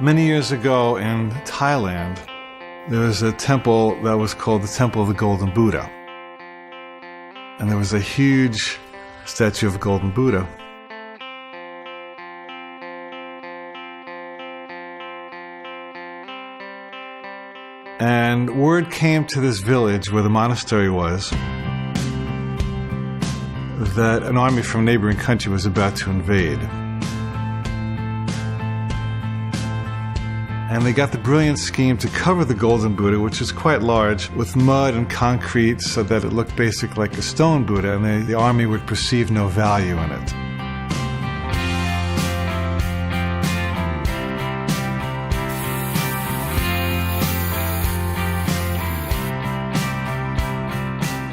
Many years ago in Thailand, there was a temple that was called the Temple of the Golden Buddha. And there was a huge statue of a golden Buddha. And word came to this village where the monastery was that an army from a neighboring country was about to invade. And they got the brilliant scheme to cover the golden Buddha, which is quite large, with mud and concrete so that it looked basically like a stone Buddha, and the army would perceive no value in it.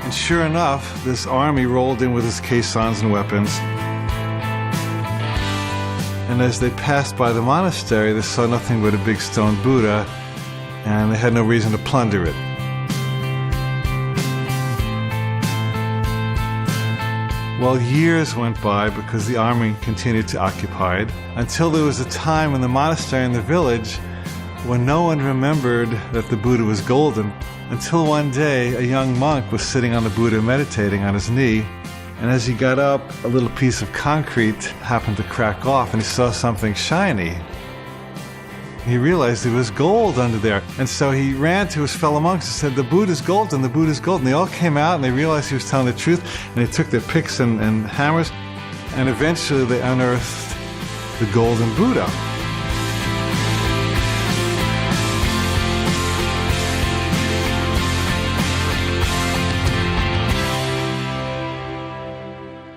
And sure enough, this army rolled in with its caissons and weapons. And as they passed by the monastery, they saw nothing but a big stone Buddha, and they had no reason to plunder it. Well, years went by because the army continued to occupy it, until there was a time in the monastery in the village when no one remembered that the Buddha was golden, until one day a young monk was sitting on the Buddha meditating on his knee. And as he got up, a little piece of concrete happened to crack off, and he saw something shiny. He realized it was gold under there. And so he ran to his fellow monks and said, "The Buddha's golden, the Buddha's golden." They all came out and they realized he was telling the truth, and they took their picks and hammers, and eventually they unearthed the golden Buddha.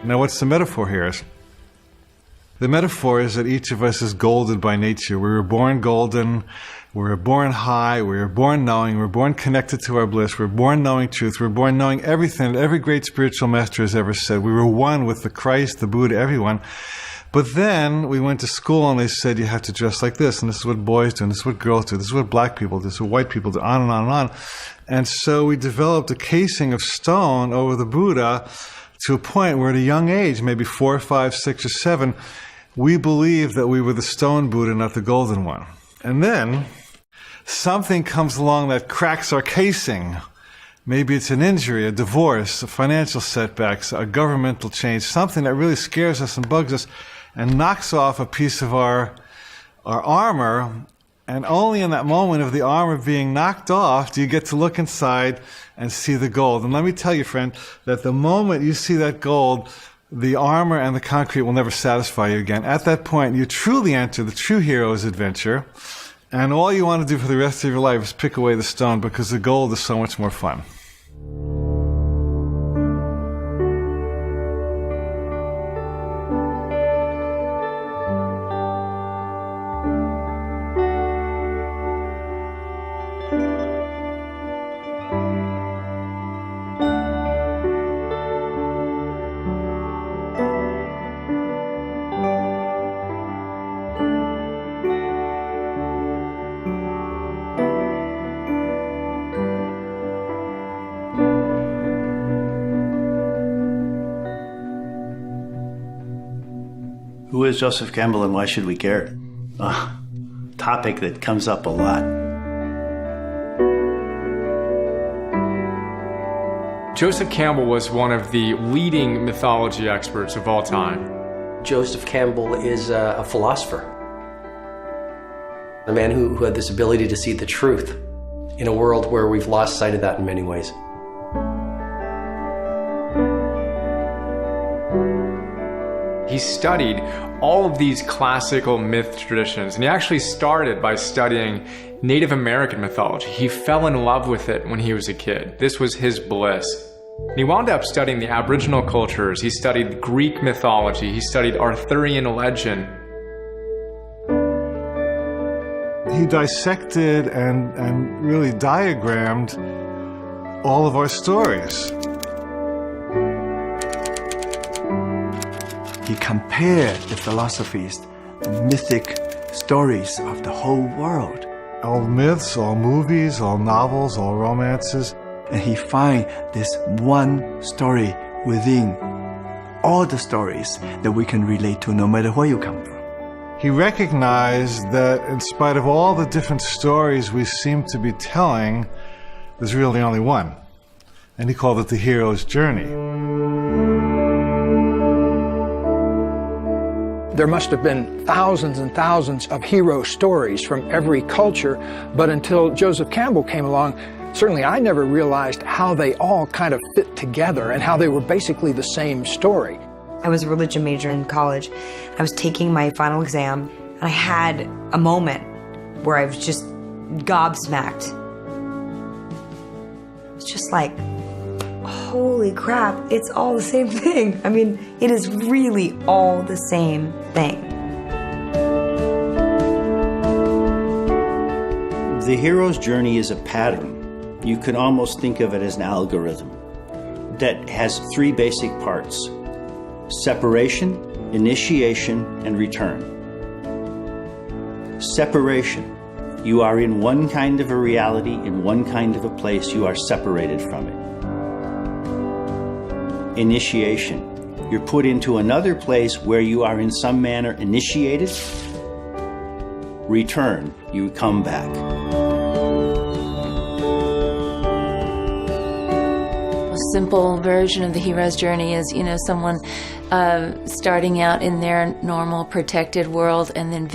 Now, what's the metaphor here? The metaphor is that each of us is golden by nature. We were born golden, we were born high, we were born knowing, we were born connected to our bliss, we were born knowing truth, we were born knowing everything that every great spiritual master has ever said. We were one with the Christ, the Buddha, everyone. But then we went to school and they said you have to dress like this, and this is what boys do, and this is what girls do, this is what black people do, this is what white people do, on and on and on. And so we developed a casing of stone over the Buddha, to a point where at a young age, maybe 4, 5, 6, or 7, we believed that we were the stone Buddha, not the golden one. And then something comes along that cracks our casing. Maybe it's an injury, a divorce, a financial setback, a governmental change, something that really scares us and bugs us and knocks off a piece of our armor. And only in that moment of the armor being knocked off do you get to look inside and see the gold. And let me tell you, friend, that the moment you see that gold, the armor and the concrete will never satisfy you again. At that point, you truly enter the true hero's adventure. And all you want to do for the rest of your life is pick away the stone, because the gold is so much more fun. Who is Joseph Campbell and why should we care? Topic that comes up a lot. Joseph Campbell was one of the leading mythology experts of all time. Joseph Campbell is a philosopher, a man who had this ability to see the truth in a world where we've lost sight of that in many ways. He studied all of these classical myth traditions, and he actually started by studying Native American mythology. He fell in love with it when he was a kid. This was his bliss. And he wound up studying the Aboriginal cultures. He studied Greek mythology. He studied Arthurian legend. He dissected and really diagrammed all of our stories. He compared the philosophies, the mythic stories of the whole world. All myths, all movies, all novels, all romances. And he find this one story within all the stories that we can relate to no matter where you come from. he recognized that in spite of all the different stories we seem to be telling, there's really only one. And he called it the hero's journey. There must have been thousands and thousands of hero stories from every culture, but until Joseph Campbell came along, certainly I never realized how they all kind of fit together and how they were basically the same story. I was a religion major in college. I was taking my final exam, and I had a moment where I was just gobsmacked. It's just like, holy crap, it's all the same thing. I mean, it is really all the same thing. The hero's journey is a pattern. You can almost think of it as an algorithm that has three basic parts: separation, initiation, and return. Separation. You are in one kind of a reality, in one kind of a place, you are separated from it. Initiation. You're put into another place where you are in some manner initiated. Return. You come back. A simple version of the hero's journey is, someone starting out in their normal protected world and then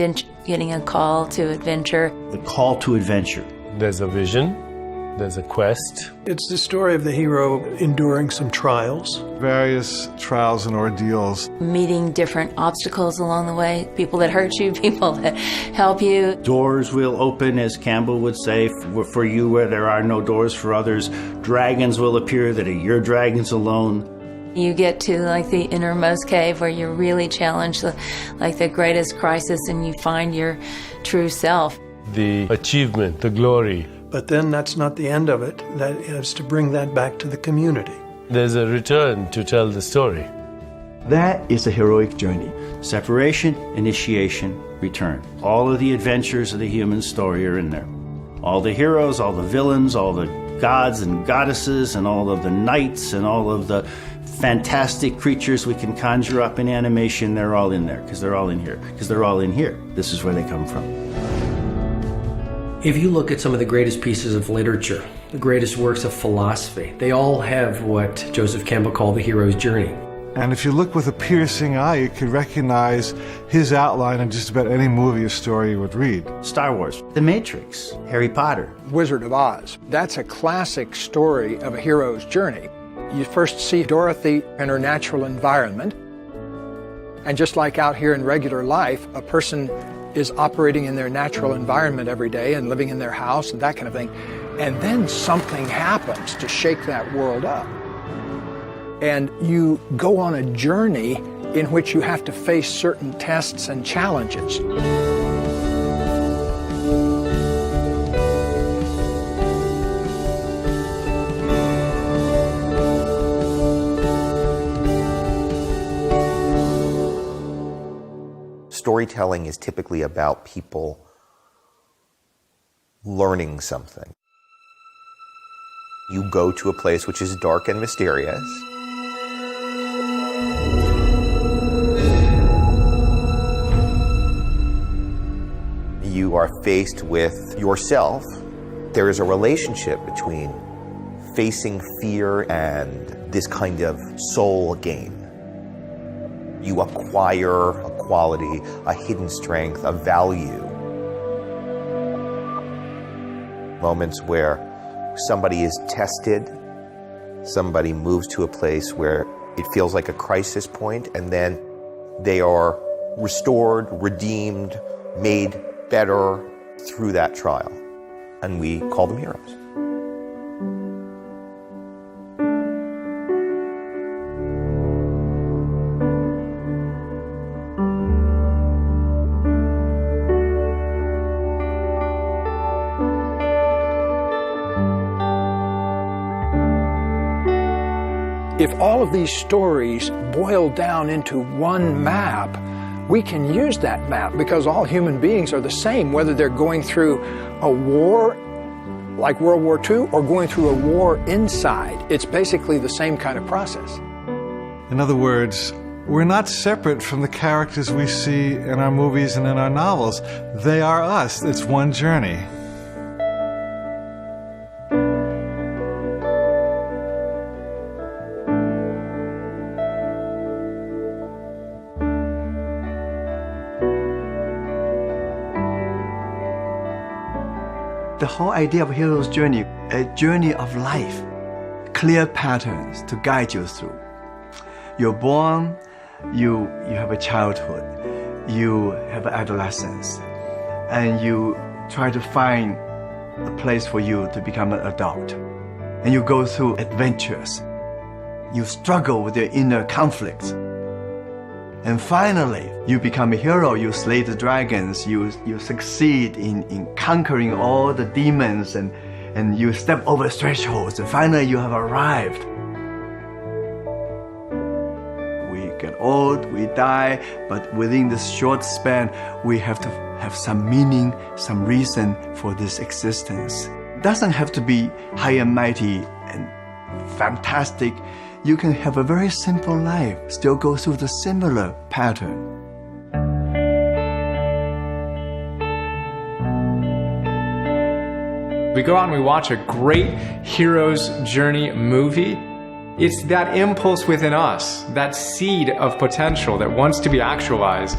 getting a call to adventure. The call to adventure. There's a vision, there's a quest. It's the story of the hero enduring some trials. Various trials and ordeals. Meeting different obstacles along the way, people that hurt you, people that help you. Doors will open, as Campbell would say, for you where there are no doors for others. Dragons will appear that are your dragons alone. You get to the innermost cave where you're really challenged, the greatest crisis, and you find your true self. The achievement, the glory. But then that's not the end of it. That is to bring that back to the community. There's a return to tell the story. That is a heroic journey. Separation, initiation, return. All of the adventures of the human story are in there. All the heroes, all the villains, all the gods and goddesses, and all of the knights, and all of the fantastic creatures we can conjure up in animation, they're all in there, because they're all in here. Because they're all in here. This is where they come from. If you look at some of the greatest pieces of literature, the greatest works of philosophy, they all have what Joseph Campbell called the hero's journey. And if you look with a piercing eye, you could recognize his outline in just about any movie or story you would read. Star Wars, The Matrix, Harry Potter. Wizard of Oz. That's a classic story of a hero's journey. You first see Dorothy in her natural environment, and just like out here in regular life, a person is operating in their natural environment every day and living in their house and that kind of thing. And then something happens to shake that world up. And you go on a journey in which you have to face certain tests and challenges. Storytelling is typically about people learning something. You go to a place which is dark and mysterious. You are faced with yourself. There is a relationship between facing fear and this kind of soul gain. You acquire a quality, a hidden strength, a value. Moments where somebody is tested, somebody moves to a place where it feels like a crisis point, and then they are restored, redeemed, made better through that trial. And we call them heroes. If all of these stories boil down into one map, we can use that map because all human beings are the same, whether they're going through a war like World War II or going through a war inside. It's basically the same kind of process. In other words, we're not separate from the characters we see in our movies and in our novels. They are us. It's one journey. The whole idea of hero's journey, a journey of life, clear patterns to guide you through. You're born, you have a childhood, you have adolescence, and you try to find a place for you to become an adult. And you go through adventures. You struggle with your inner conflicts. And finally, you become a hero, you slay the dragons, you succeed in conquering all the demons, and you step over thresholds, and finally you have arrived. We get old, we die, but within this short span, we have to have some meaning, some reason for this existence. It doesn't have to be high and mighty and fantastic. You can have a very simple life, still go through the similar pattern. We go out and we watch a great hero's journey movie. It's that impulse within us, that seed of potential that wants to be actualized,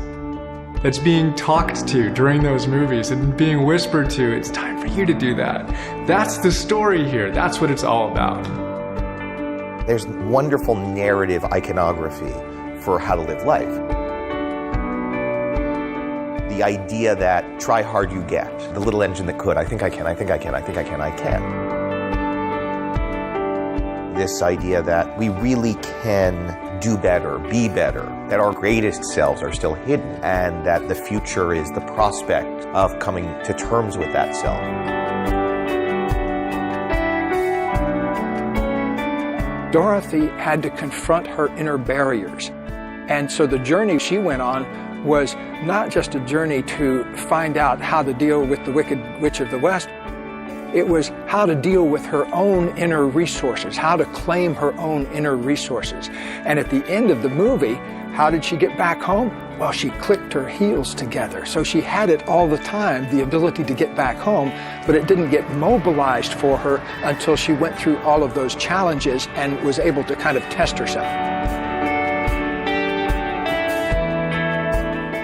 that's being talked to during those movies and being whispered to, it's time for you to do that. That's the story here. That's what it's all about. There's wonderful narrative iconography for how to live life. The idea that try hard you get, the little engine that could, I think I can, I think I can, I think I can, I can. This idea that we really can do better, be better, that our greatest selves are still hidden, and that the future is the prospect of coming to terms with that self. Dorothy had to confront her inner barriers. And so the journey she went on was not just a journey to find out how to deal with the Wicked Witch of the West. It was how to deal with her own inner resources, how to claim her own inner resources. And at the end of the movie, how did she get back home? Well, she clicked her heels together. So she had it all the time, the ability to get back home, but it didn't get mobilized for her until she went through all of those challenges and was able to kind of test herself.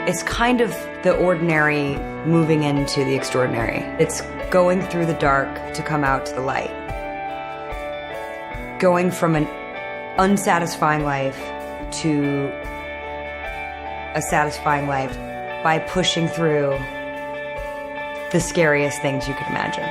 It's kind of the ordinary moving into the extraordinary. It's going through the dark to come out to the light. Going from an unsatisfying life to a satisfying life by pushing through the scariest things you could imagine.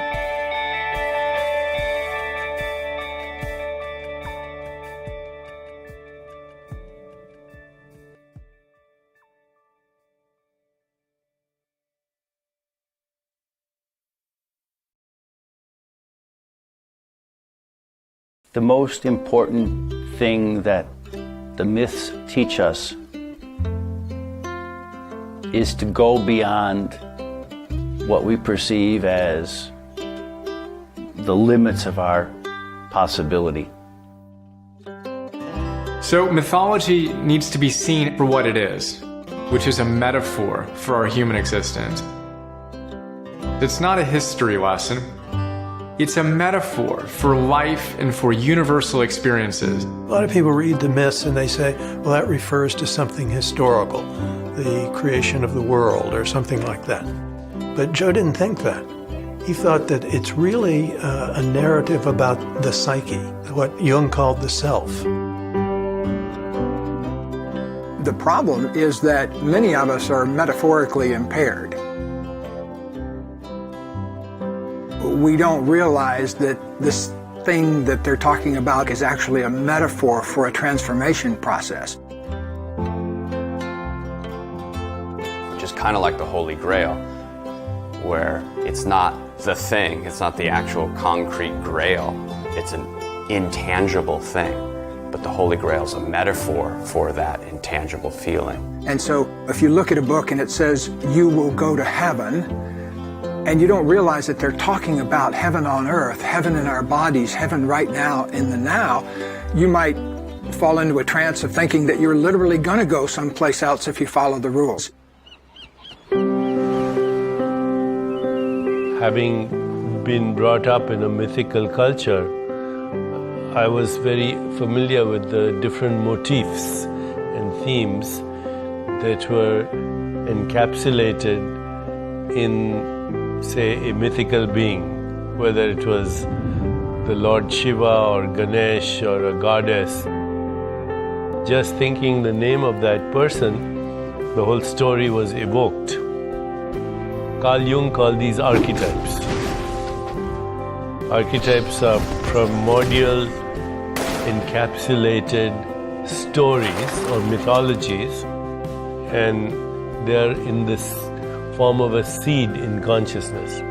The most important thing that the myths teach us is to go beyond what we perceive as the limits of our possibility. So mythology needs to be seen for what it is, which is a metaphor for our human existence. It's not a history lesson. It's a metaphor for life and for universal experiences. A lot of people read the myths and they say, well, that refers to something historical, the creation of the world or something like that. But Joe didn't think that. He thought that it's really a narrative about the psyche, what Jung called the self. The problem is that many of us are metaphorically impaired. We don't realize that this thing that they're talking about is actually a metaphor for a transformation process. Just kind of like the Holy Grail, where it's not the thing, it's not the actual concrete grail, it's an intangible thing. But the Holy Grail is a metaphor for that intangible feeling. And so if you look at a book and it says, you will go to heaven, and you don't realize that they're talking about heaven on earth, heaven in our bodies, heaven right now in the now, you might fall into a trance of thinking that you're literally going to go someplace else if you follow the rules. Having been brought up in a mythical culture, I was very familiar with the different motifs and themes that were encapsulated in, say, a mythical being, whether it was the Lord Shiva or Ganesh or a goddess. Just thinking the name of that person, the whole story was evoked. Carl Jung called these archetypes. Archetypes are primordial, encapsulated stories or mythologies, and they are in this form of a seed in consciousness.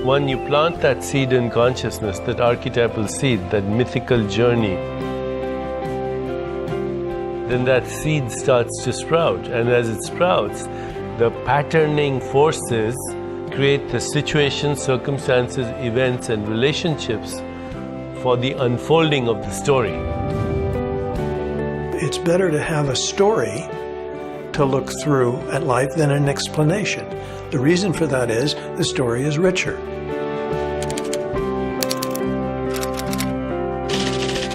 When you plant that seed in consciousness, that archetypal seed, that mythical journey, then that seed starts to sprout. And as it sprouts, the patterning forces create the situations, circumstances, events, and relationships for the unfolding of the story. It's better to have a story to look through at life than an explanation. The reason for that is the story is richer.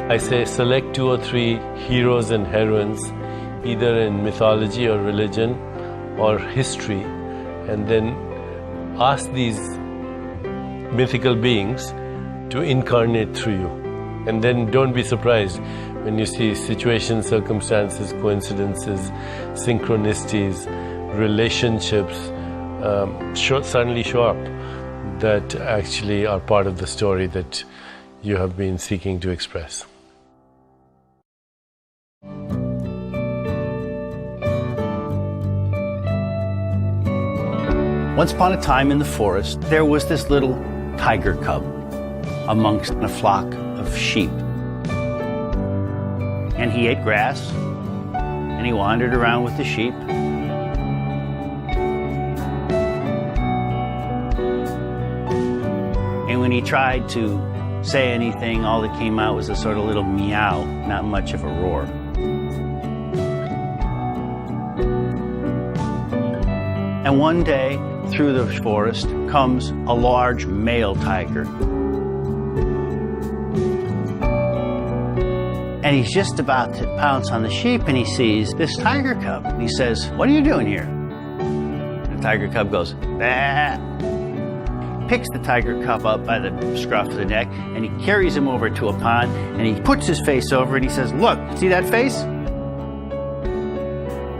I say select 2 or 3 heroes and heroines, either in mythology or religion or history, and then ask these mythical beings to incarnate through you. And then don't be surprised when you see situations, circumstances, coincidences, synchronicities, relationships suddenly show up that actually are part of the story that you have been seeking to express. Once upon a time in the forest, there was this little tiger cub amongst a flock of sheep. And he ate grass, and he wandered around with the sheep. And when he tried to say anything, all that came out was a sort of little meow, not much of a roar. And one day, through the forest comes a large male tiger. And he's just about to pounce on the sheep, and he sees this tiger cub. And he says, "What are you doing here?" The tiger cub goes, "Bah." Picks the tiger cub up by the scruff of the neck, and he carries him over to a pond, and he puts his face over, and he says, "Look, see that face?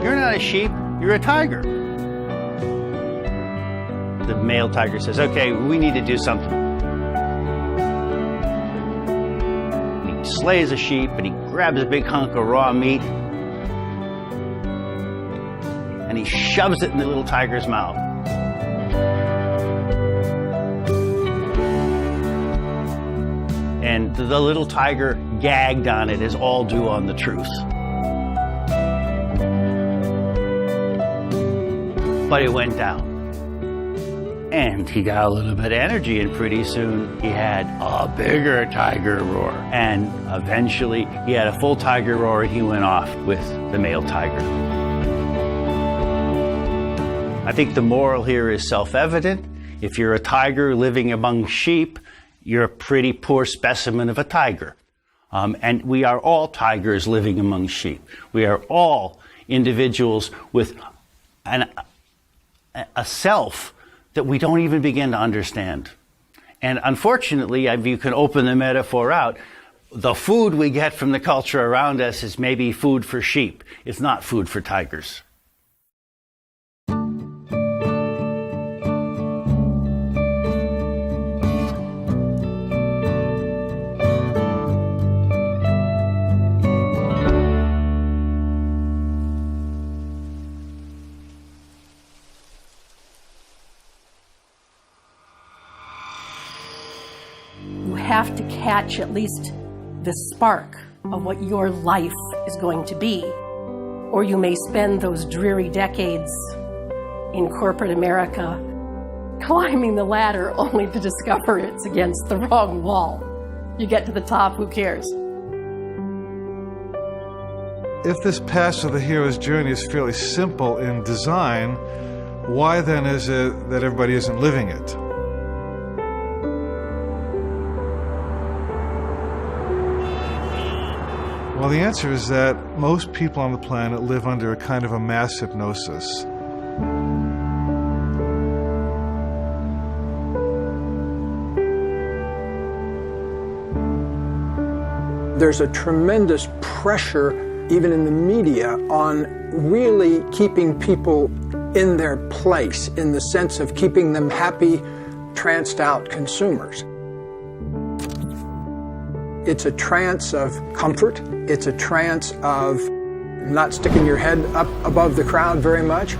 You're not a sheep, you're a tiger." The male tiger says, "Okay, we need to do something." And he slays a sheep, and he grabs a big hunk of raw meat, and he shoves it in the little tiger's mouth. And the little tiger gagged on it as all do on the truth. But it went down. And he got a little bit of energy, and pretty soon he had a bigger tiger roar. And eventually he had a full tiger roar, and he went off with the male tiger. I think the moral here is self-evident. If you're a tiger living among sheep, you're a pretty poor specimen of a tiger. And we are all tigers living among sheep. We are all individuals with a self that we don't even begin to understand. And unfortunately, if you can open the metaphor out, the food we get from the culture around us is maybe food for sheep. It's not food for tigers. Have to catch at least the spark of what your life is going to be, or you may spend those dreary decades in corporate America climbing the ladder only to discover it's against the wrong wall. You get to the top, who cares? If this path of the hero's journey is fairly simple in design, why then is it that everybody isn't living it? Well, the answer is that most people on the planet live under a kind of a mass hypnosis. There's a tremendous pressure, even in the media, on really keeping people in their place, in the sense of keeping them happy, tranced out consumers. It's a trance of comfort. It's a trance of not sticking your head up above the crowd very much.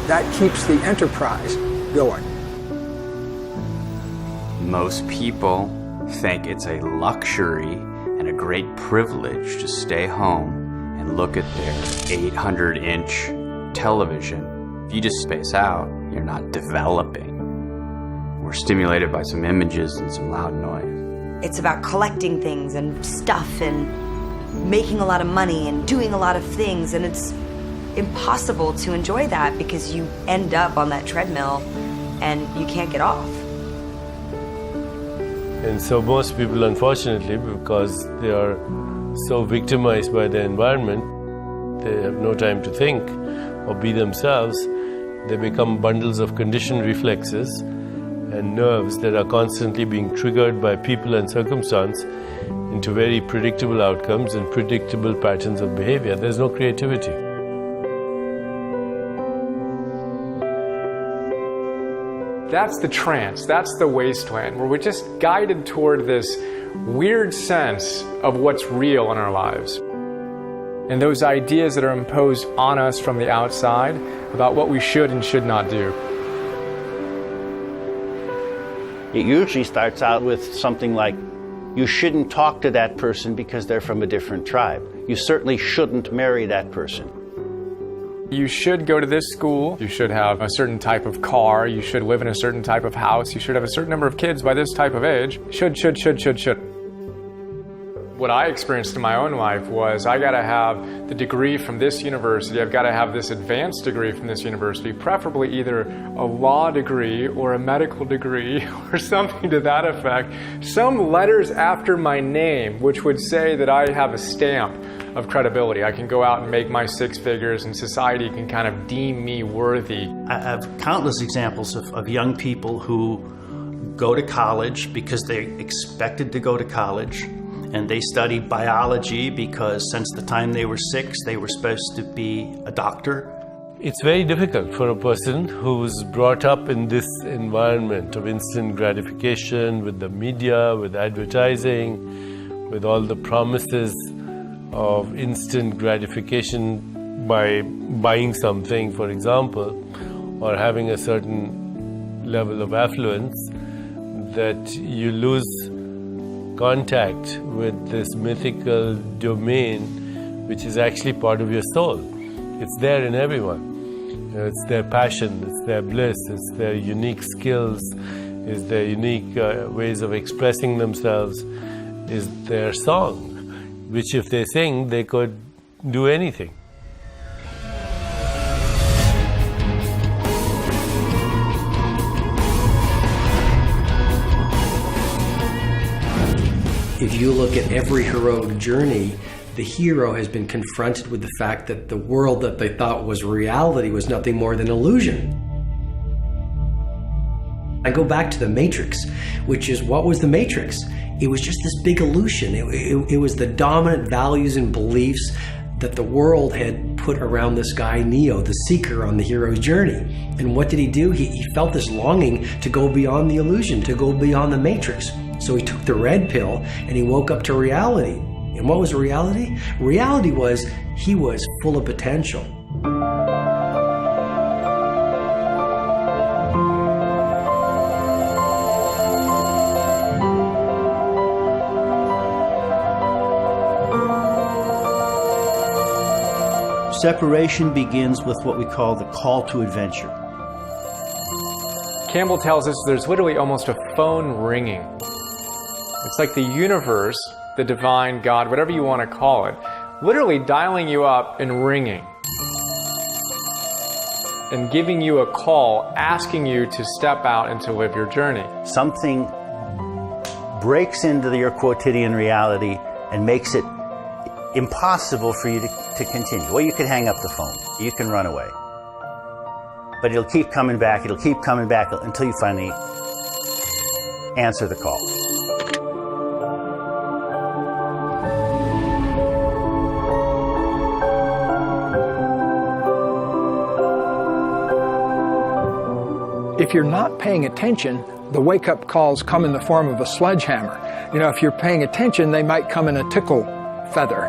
That keeps the enterprise going. Most people think it's a luxury and a great privilege to stay home and look at their 800-inch television. If you just space out, you're not developing. We're stimulated by some images and some loud noise. It's about collecting things and stuff and making a lot of money and doing a lot of things, and it's impossible to enjoy that because you end up on that treadmill and you can't get off. And so most people, unfortunately, because they are so victimized by the environment, they have no time to think or be themselves. They become bundles of conditioned reflexes and nerves that are constantly being triggered by people and circumstance into very predictable outcomes and predictable patterns of behavior. There's no creativity. That's the trance, that's the wasteland, where we're just guided toward this weird sense of what's real in our lives. And those ideas that are imposed on us from the outside about what we should and should not do. It usually starts out with something like, you shouldn't talk to that person because they're from a different tribe. You certainly shouldn't marry that person. You should go to this school, you should have a certain type of car, you should live in a certain type of house, you should have a certain number of kids by this type of age. Should. What I experienced in my own life was I gotta have the degree from this university, I've gotta have this advanced degree from this university, preferably either a law degree or a medical degree or something to that effect. Some letters after my name which would say that I have a stamp of credibility. I can go out and make my 6 figures and society can kind of deem me worthy. I have countless examples of young people who go to college because they expected to go to college, and they study biology because since the time they were 6, they were supposed to be a doctor. It's very difficult for a person who's brought up in this environment of instant gratification, with the media, with advertising, with all the promises of instant gratification by buying something, for example, or having a certain level of affluence, that you lose contact with this mythical domain which is actually part of your soul. It's there in everyone. It's their passion, it's their bliss, it's their unique skills, it's their unique ways of expressing themselves, is their song, which if they sing, they could do anything. If you look at every heroic journey, the hero has been confronted with the fact that the world that they thought was reality was nothing more than illusion. I go back to the Matrix, which is, what was the Matrix? It was just this big illusion. It was the dominant values and beliefs that the world had put around this guy, Neo, the seeker on the hero's journey. And what did he do? He felt this longing to go beyond the illusion, to go beyond the Matrix. So he took the red pill and he woke up to reality. And what was reality? Reality was he was full of potential. Separation begins with what we call the call to adventure. Campbell tells us there's literally almost a phone ringing It's like the universe, the divine, God, whatever you want to call it, literally dialing you up and ringing and giving you a call, asking you to step out and to live your journey. Something breaks into your quotidian reality and makes it impossible for you to continue. Well, you can hang up the phone. You can run away. But it'll keep coming back. It'll keep coming back until you finally answer the call. If you're not paying attention, the wake-up calls come in the form of a sledgehammer. You know, if you're paying attention, they might come in a tickle feather.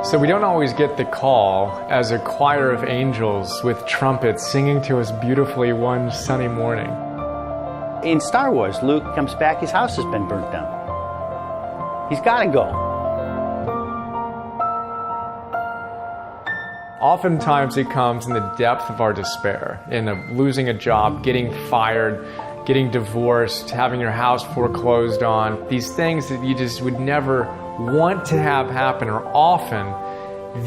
So we don't always get the call as a choir of angels with trumpets singing to us beautifully one sunny morning. In Star Wars, Luke comes back, his house has been burnt down. He's got to go. Oftentimes it comes in the depth of our despair, in losing a job, getting fired, getting divorced, having your house foreclosed on. These things that you just would never want to have happen are often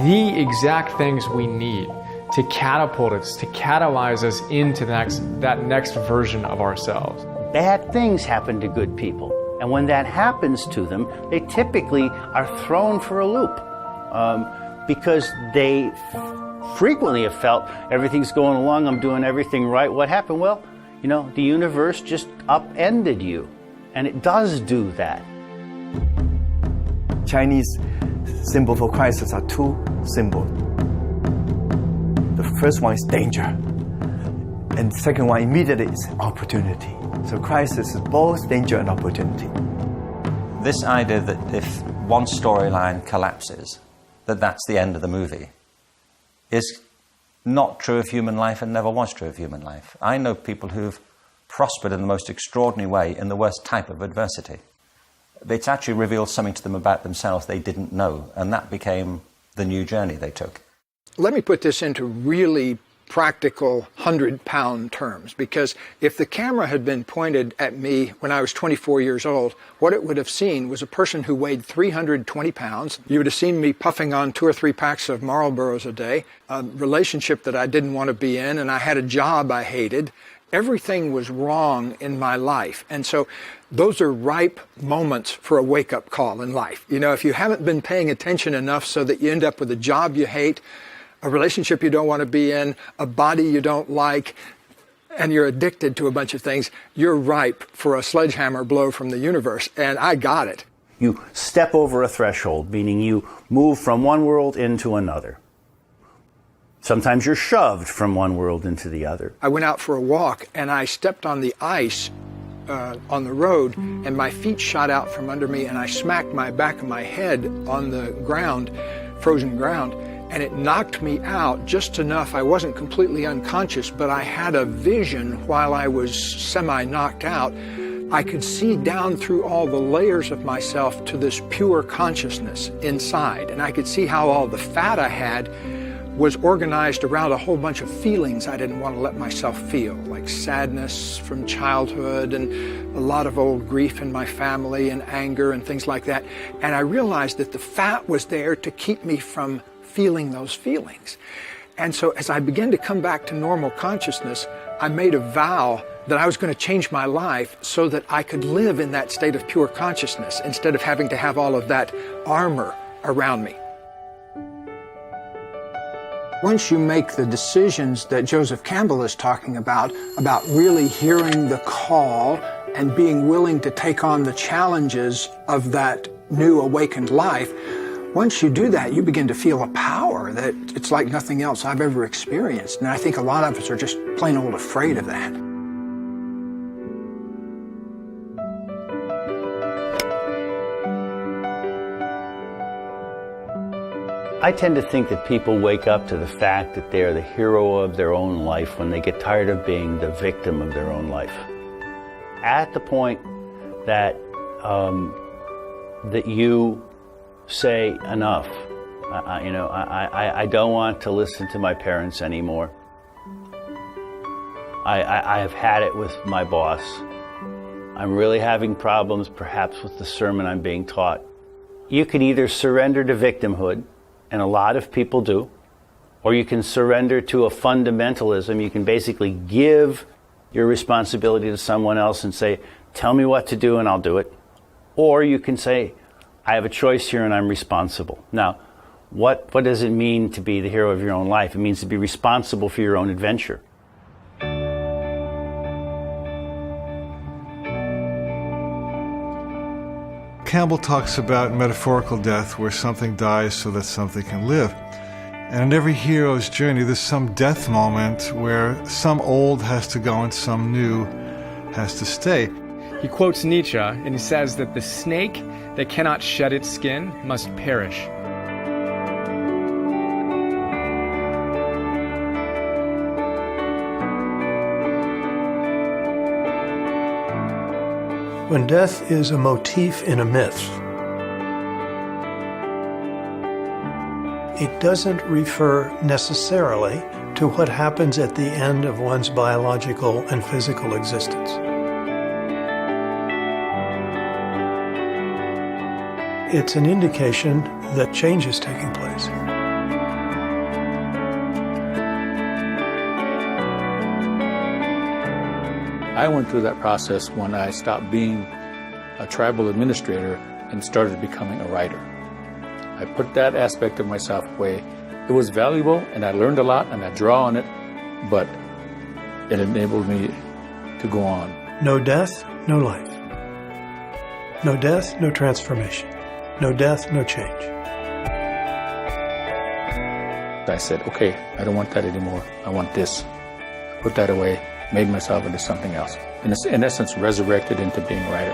the exact things we need to catapult us, to catalyze us into that next version of ourselves. Bad things happen to good people. And when that happens to them, they typically are thrown for a loop. Because they frequently have felt everything's going along, I'm doing everything right. What happened? Well, you know, the universe just upended you. And it does do that. Chinese symbol for crisis are two symbols. The first one is danger. And the second one immediately is opportunity. So crisis is both danger and opportunity. This idea that if one storyline collapses, that's the end of the movie, is not true of human life and never was true of human life. I know people who've prospered in the most extraordinary way in the worst type of adversity. It's actually revealed something to them about themselves they didn't know, and that became the new journey they took. Let me put this into really practical 100-pound terms, because if the camera had been pointed at me when I was 24 years old, what it would have seen was a person who weighed 320 pounds. You would have seen me puffing on 2 or 3 packs of Marlboros a day, a relationship that I didn't want to be in, and I had a job I hated. Everything was wrong in my life. And so those are ripe moments for a wake-up call in life. You know, if you haven't been paying attention enough so that you end up with a job you hate, a relationship you don't want to be in, a body you don't like, and you're addicted to a bunch of things, you're ripe for a sledgehammer blow from the universe. And I got it. You step over a threshold, meaning you move from one world into another. Sometimes you're shoved from one world into the other. I went out for a walk and I stepped on the ice on the road, and my feet shot out from under me, and I smacked my back of my head on the ground, frozen ground, and it knocked me out just enough. I wasn't completely unconscious, but I had a vision while I was semi-knocked out. I could see down through all the layers of myself to this pure consciousness inside, and I could see how all the fat I had was organized around a whole bunch of feelings I didn't want to let myself feel, like sadness from childhood and a lot of old grief in my family and anger and things like that. And I realized that the fat was there to keep me from feeling those feelings. And so as I began to come back to normal consciousness, I made a vow that I was going to change my life so that I could live in that state of pure consciousness instead of having to have all of that armor around me. Once you make the decisions that Joseph Campbell is talking about really hearing the call and being willing to take on the challenges of that new awakened life, once you do that, you begin to feel a power that it's like nothing else I've ever experienced. And I think a lot of us are just plain old afraid of that. I tend to think that people wake up to the fact that they're the hero of their own life when they get tired of being the victim of their own life. At the point that that you say enough, I don't want to listen to my parents anymore. I have had it with my boss. I'm really having problems perhaps with the sermon I'm being taught. You can either surrender to victimhood, and a lot of people do, or you can surrender to a fundamentalism. You can basically give your responsibility to someone else and say, tell me what to do and I'll do it. Or you can say, I have a choice here and I'm responsible. Now, what does it mean to be the hero of your own life? It means to be responsible for your own adventure. Campbell talks about metaphorical death, where something dies so that something can live. And in every hero's journey, there's some death moment where some old has to go and some new has to stay. He quotes Nietzsche, and he says that the snake that cannot shed its skin must perish. When death is a motif in a myth, it doesn't refer necessarily to what happens at the end of one's biological and physical existence. It's an indication that change is taking place. I went through that process when I stopped being a tribal administrator and started becoming a writer. I put that aspect of myself away. It was valuable and I learned a lot and I draw on it, but it enabled me to go on. No death, no life. No death, no transformation. No death, no change. I said, okay, I don't want that anymore. I want this. Put that away. Made myself into something else. In essence, resurrected into being a writer.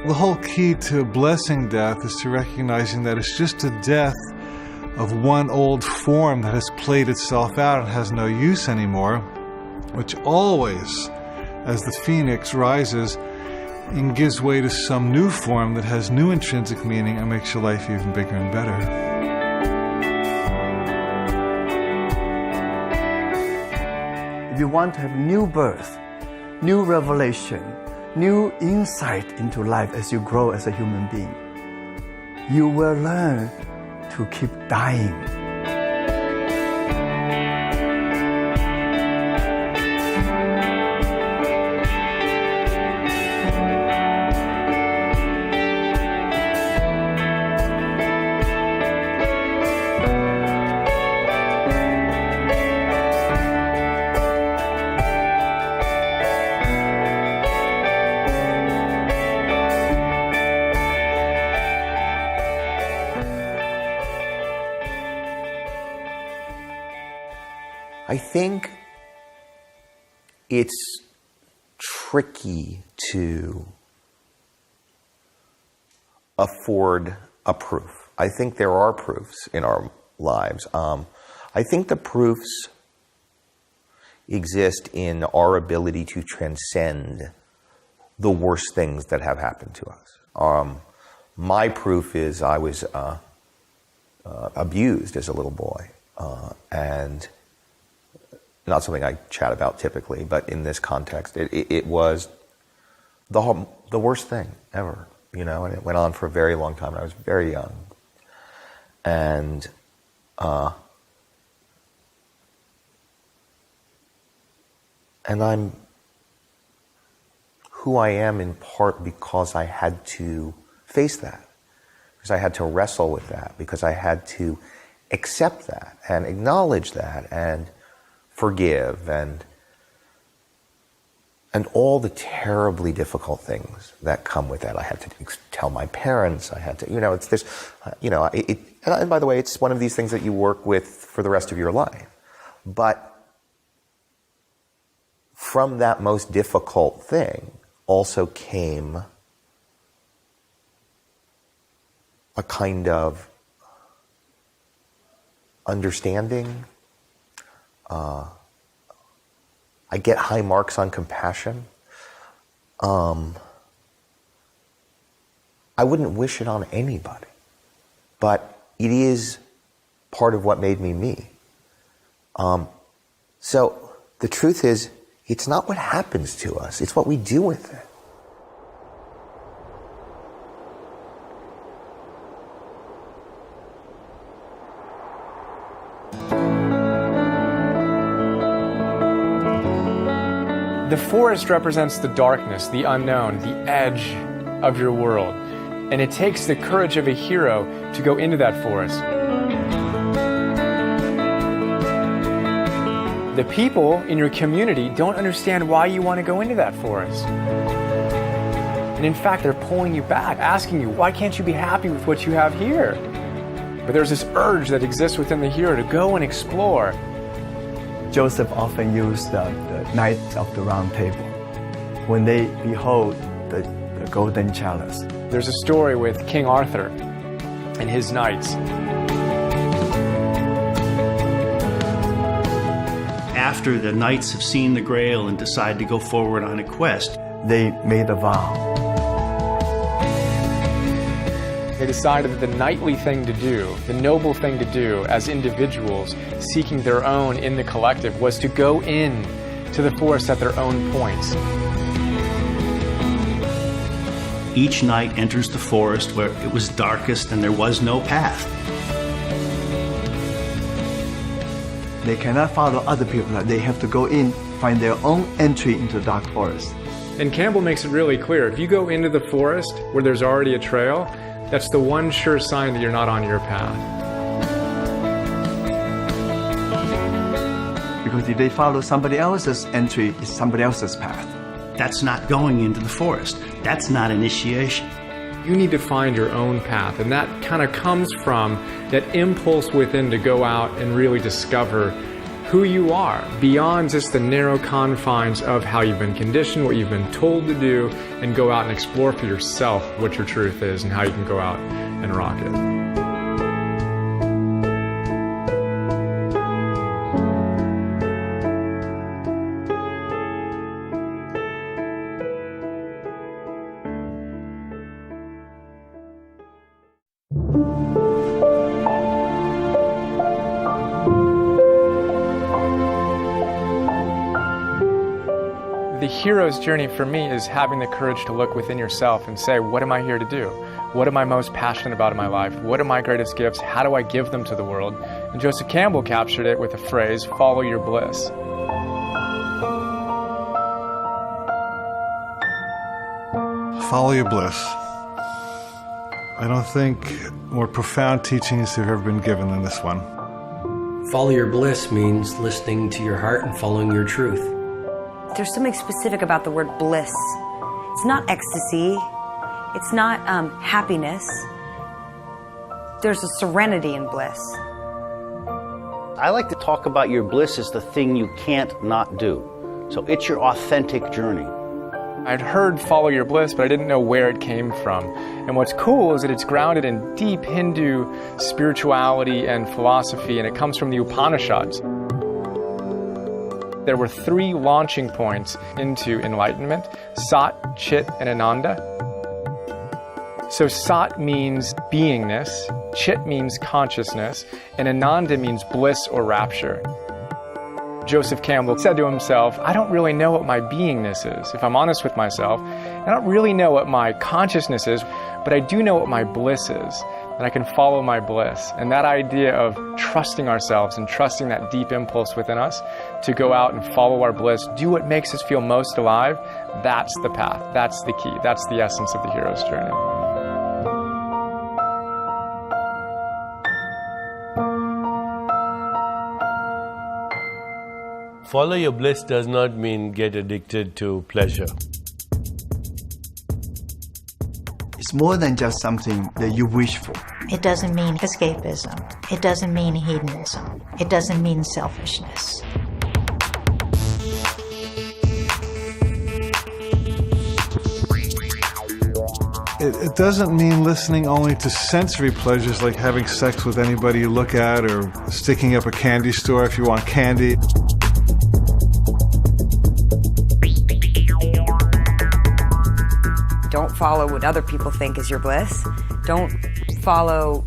The whole key to blessing death is to recognizing that it's just a death of one old form that has played itself out and has no use anymore, which always, as the phoenix rises, and gives way to some new form that has new intrinsic meaning and makes your life even bigger and better. If you want to have new birth, new revelation, new insight into life as you grow as a human being, you will learn to keep dying. I think it's tricky to afford a proof. I think there are proofs in our lives. I think the proofs exist in our ability to transcend the worst things that have happened to us. My proof is I was abused as a little boy, and not something I chat about typically, but in this context, it was the worst thing ever, you know, and it went on for a very long time, and I was very young. And I'm who I am in part because I had to face that, because I had to wrestle with that, because I had to accept that and acknowledge that and forgive and all the terribly difficult things that come with that. I had to tell my parents. I had to, you know, it's this, you know, and by the way, it's one of these things that you work with for the rest of your life. But from that most difficult thing also came a kind of understanding. I get high marks on compassion. I wouldn't wish it on anybody, but it is part of what made me me. So the truth is, it's not what happens to us, it's what we do with it. The forest represents the darkness, the unknown, the edge of your world. And it takes the courage of a hero to go into that forest. The people in your community don't understand why you want to go into that forest. And in fact, they're pulling you back, asking you, why can't you be happy with what you have here? But there's this urge that exists within the hero to go and explore. Joseph often used the Knights of the Round Table when they behold the golden chalice. There's a story with King Arthur and his knights. After the knights have seen the Grail and decide to go forward on a quest, they made a vow. They decided that the knightly thing to do, the noble thing to do as individuals seeking their own in the collective, was to go in to the forest at their own points. Each knight enters the forest where it was darkest and there was no path. They cannot follow other people. They have to go in, find their own entry into the dark forest. And Campbell makes it really clear. If you go into the forest where there's already a trail, that's the one sure sign that you're not on your path. Because if they follow somebody else's entry, it's somebody else's path. That's not going into the forest. That's not initiation. You need to find your own path, and that kind of comes from that impulse within to go out and really discover who you are beyond just the narrow confines of how you've been conditioned, what you've been told to do, and go out and explore for yourself what your truth is and how you can go out and rock it. The hero's journey for me is having the courage to look within yourself and say, what am I here to do? What am I most passionate about in my life? What are my greatest gifts? How do I give them to the world? And Joseph Campbell captured it with the phrase, follow your bliss. Follow your bliss. I don't think more profound teachings have ever been given than this one. Follow your bliss means listening to your heart and following your truth. There's something specific about the word bliss. It's not ecstasy. It's not happiness. There's a serenity in bliss. I like to talk about your bliss as the thing you can't not do. So it's your authentic journey. I'd heard follow your bliss, but I didn't know where it came from. And what's cool is that it's grounded in deep Hindu spirituality and philosophy, and it comes from the Upanishads. There were 3 launching points into enlightenment: Sat, Chit, and Ananda. So Sat means beingness, Chit means consciousness, and Ananda means bliss or rapture. Joseph Campbell said to himself, I don't really know what my beingness is, if I'm honest with myself. I don't really know what my consciousness is, but I do know what my bliss is. And I can follow my bliss. And that idea of trusting ourselves and trusting that deep impulse within us to go out and follow our bliss, do what makes us feel most alive, that's the path, that's the key, that's the essence of the hero's journey. Follow your bliss does not mean get addicted to pleasure. It's more than just something that you wish for. It doesn't mean escapism. It doesn't mean hedonism. It doesn't mean selfishness. It doesn't mean listening only to sensory pleasures like having sex with anybody you look at or sticking up a candy store if you want candy. Don't follow what other people think is your bliss. Don't follow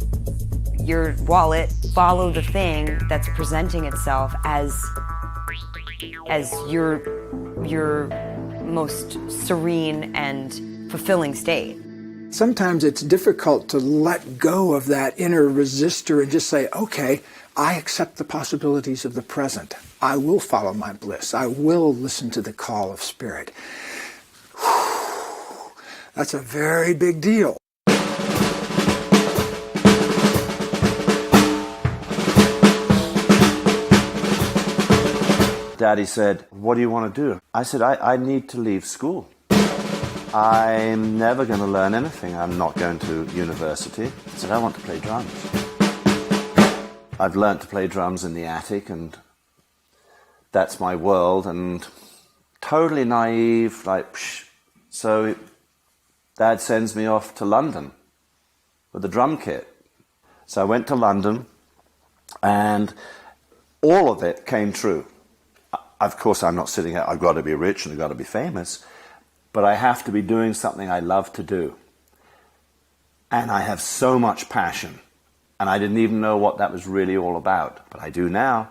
your wallet, follow the thing that's presenting itself as your most serene and fulfilling state. Sometimes it's difficult to let go of that inner resistor and just say, okay, I accept the possibilities of the present. I will follow my bliss. I will listen to the call of spirit. That's a very big deal. Daddy said, what do you want to do? I said, I need to leave school. I'm never going to learn anything. I'm not going to university. I said, I want to play drums. I've learned to play drums in the attic, and that's my world, and totally naive, like, psh. So Dad sends me off to London with a drum kit. So I went to London, and all of it came true. Of course, I'm not sitting here, I've got to be rich and I've got to be famous, but I have to be doing something I love to do. And I have so much passion, and I didn't even know what that was really all about, but I do now.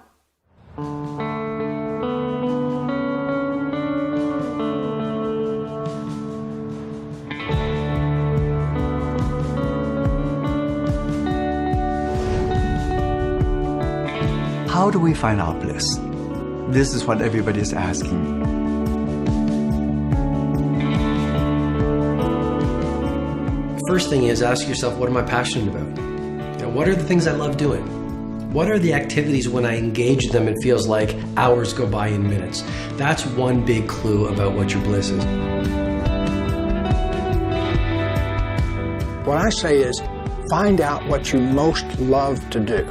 How do we find our bliss? This is what everybody is asking. First thing is, ask yourself, what am I passionate about? What are the things I love doing? What are the activities when I engage them it feels like hours go by in minutes? That's one big clue about what your bliss is. What I say is, find out what you most love to do,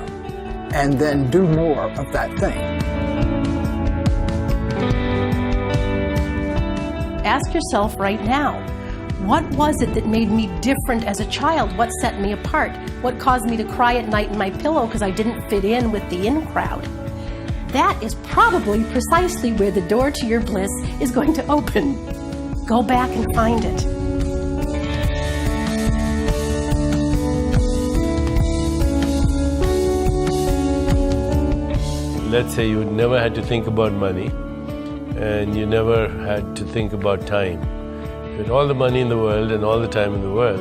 and then do more of that thing. Ask yourself right now, what was it that made me different as a child? What set me apart? What caused me to cry at night in my pillow because I didn't fit in with the in crowd? That is probably precisely where the door to your bliss is going to open. Go back and find it. Let's say you never had to think about money, and you never had to think about time. You had all the money in the world and all the time in the world.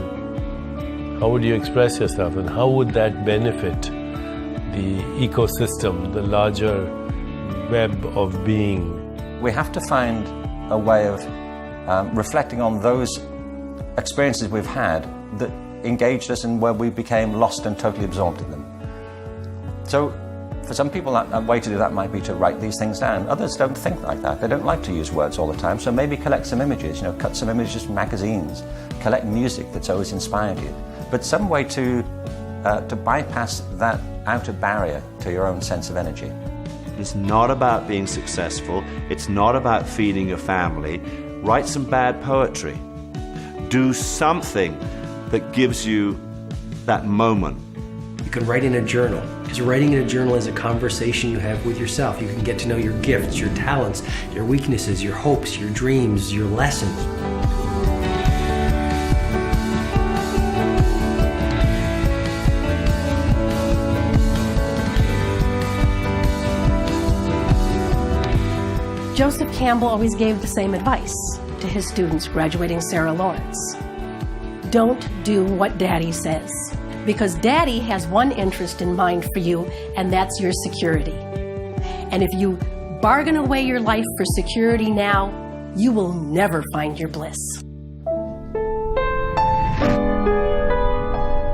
How would you express yourself, and how would that benefit the ecosystem, the larger web of being? We have to find a way of reflecting on those experiences we've had that engaged us and where we became lost and totally absorbed in them. So for some people, a way to do that might be to write these things down. Others don't think like that. They don't like to use words all the time. So maybe collect some images, cut some images from magazines, collect music that's always inspired you. But some way to bypass that outer barrier to your own sense of energy. It's not about being successful. It's not about feeding your family. Write some bad poetry. Do something that gives you that moment. You can write in a journal, because writing in a journal is a conversation you have with yourself. You can get to know your gifts, your talents, your weaknesses, your hopes, your dreams, your lessons. Joseph Campbell always gave the same advice to his students graduating Sarah Lawrence. Don't do what Daddy says, because Daddy has one interest in mind for you, and that's your security. And if you bargain away your life for security now, you will never find your bliss.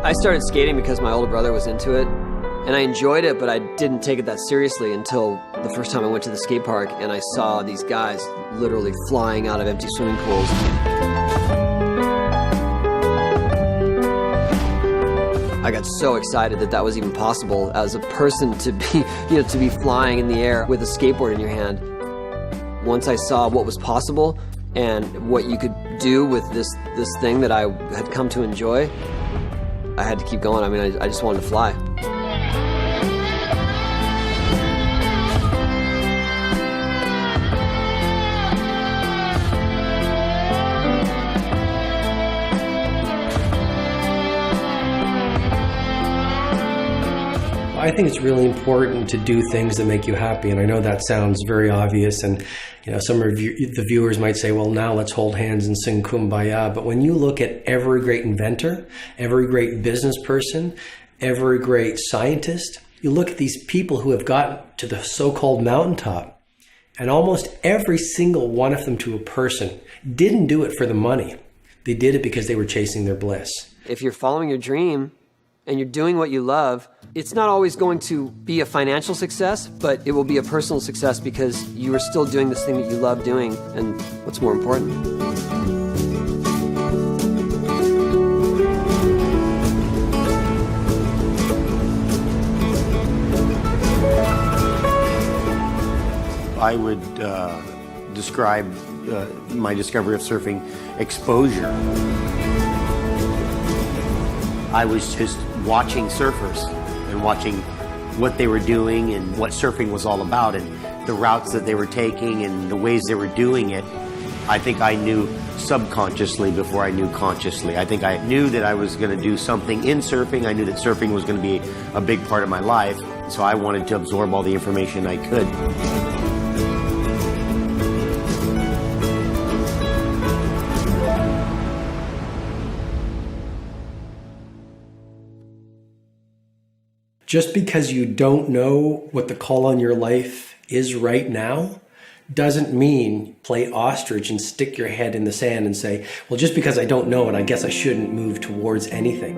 I started skating because my older brother was into it, and I enjoyed it, but I didn't take it that seriously until the first time I went to the skate park and I saw these guys literally flying out of empty swimming pools. I got so excited that that was even possible as a person to be, to be flying in the air with a skateboard in your hand. Once I saw what was possible and what you could do with this thing that I had come to enjoy, I had to keep going. I mean, I just wanted to fly. I think it's really important to do things that make you happy, and I know that sounds very obvious, and some of the viewers might say, well, now let's hold hands and sing Kumbaya. But when you look at every great inventor, every great business person, every great scientist, you look at these people who have gotten to the so-called mountaintop, and almost every single one of them to a person didn't do it for the money. They did it because they were chasing their bliss. If you're following your dream and you're doing what you love, it's not always going to be a financial success, but it will be a personal success because you are still doing this thing that you love doing, and what's more important? I would describe my discovery of surfing exposure. I was just watching surfers and watching what they were doing and what surfing was all about and the routes that they were taking and the ways they were doing it. I think I knew subconsciously before I knew consciously. I think I knew that I was going to do something in surfing. I knew that surfing was going to be a big part of my life, so I wanted to absorb all the information I could. Just because you don't know what the call on your life is right now doesn't mean play ostrich and stick your head in the sand and say, well, just because I don't know it, I guess I shouldn't move towards anything.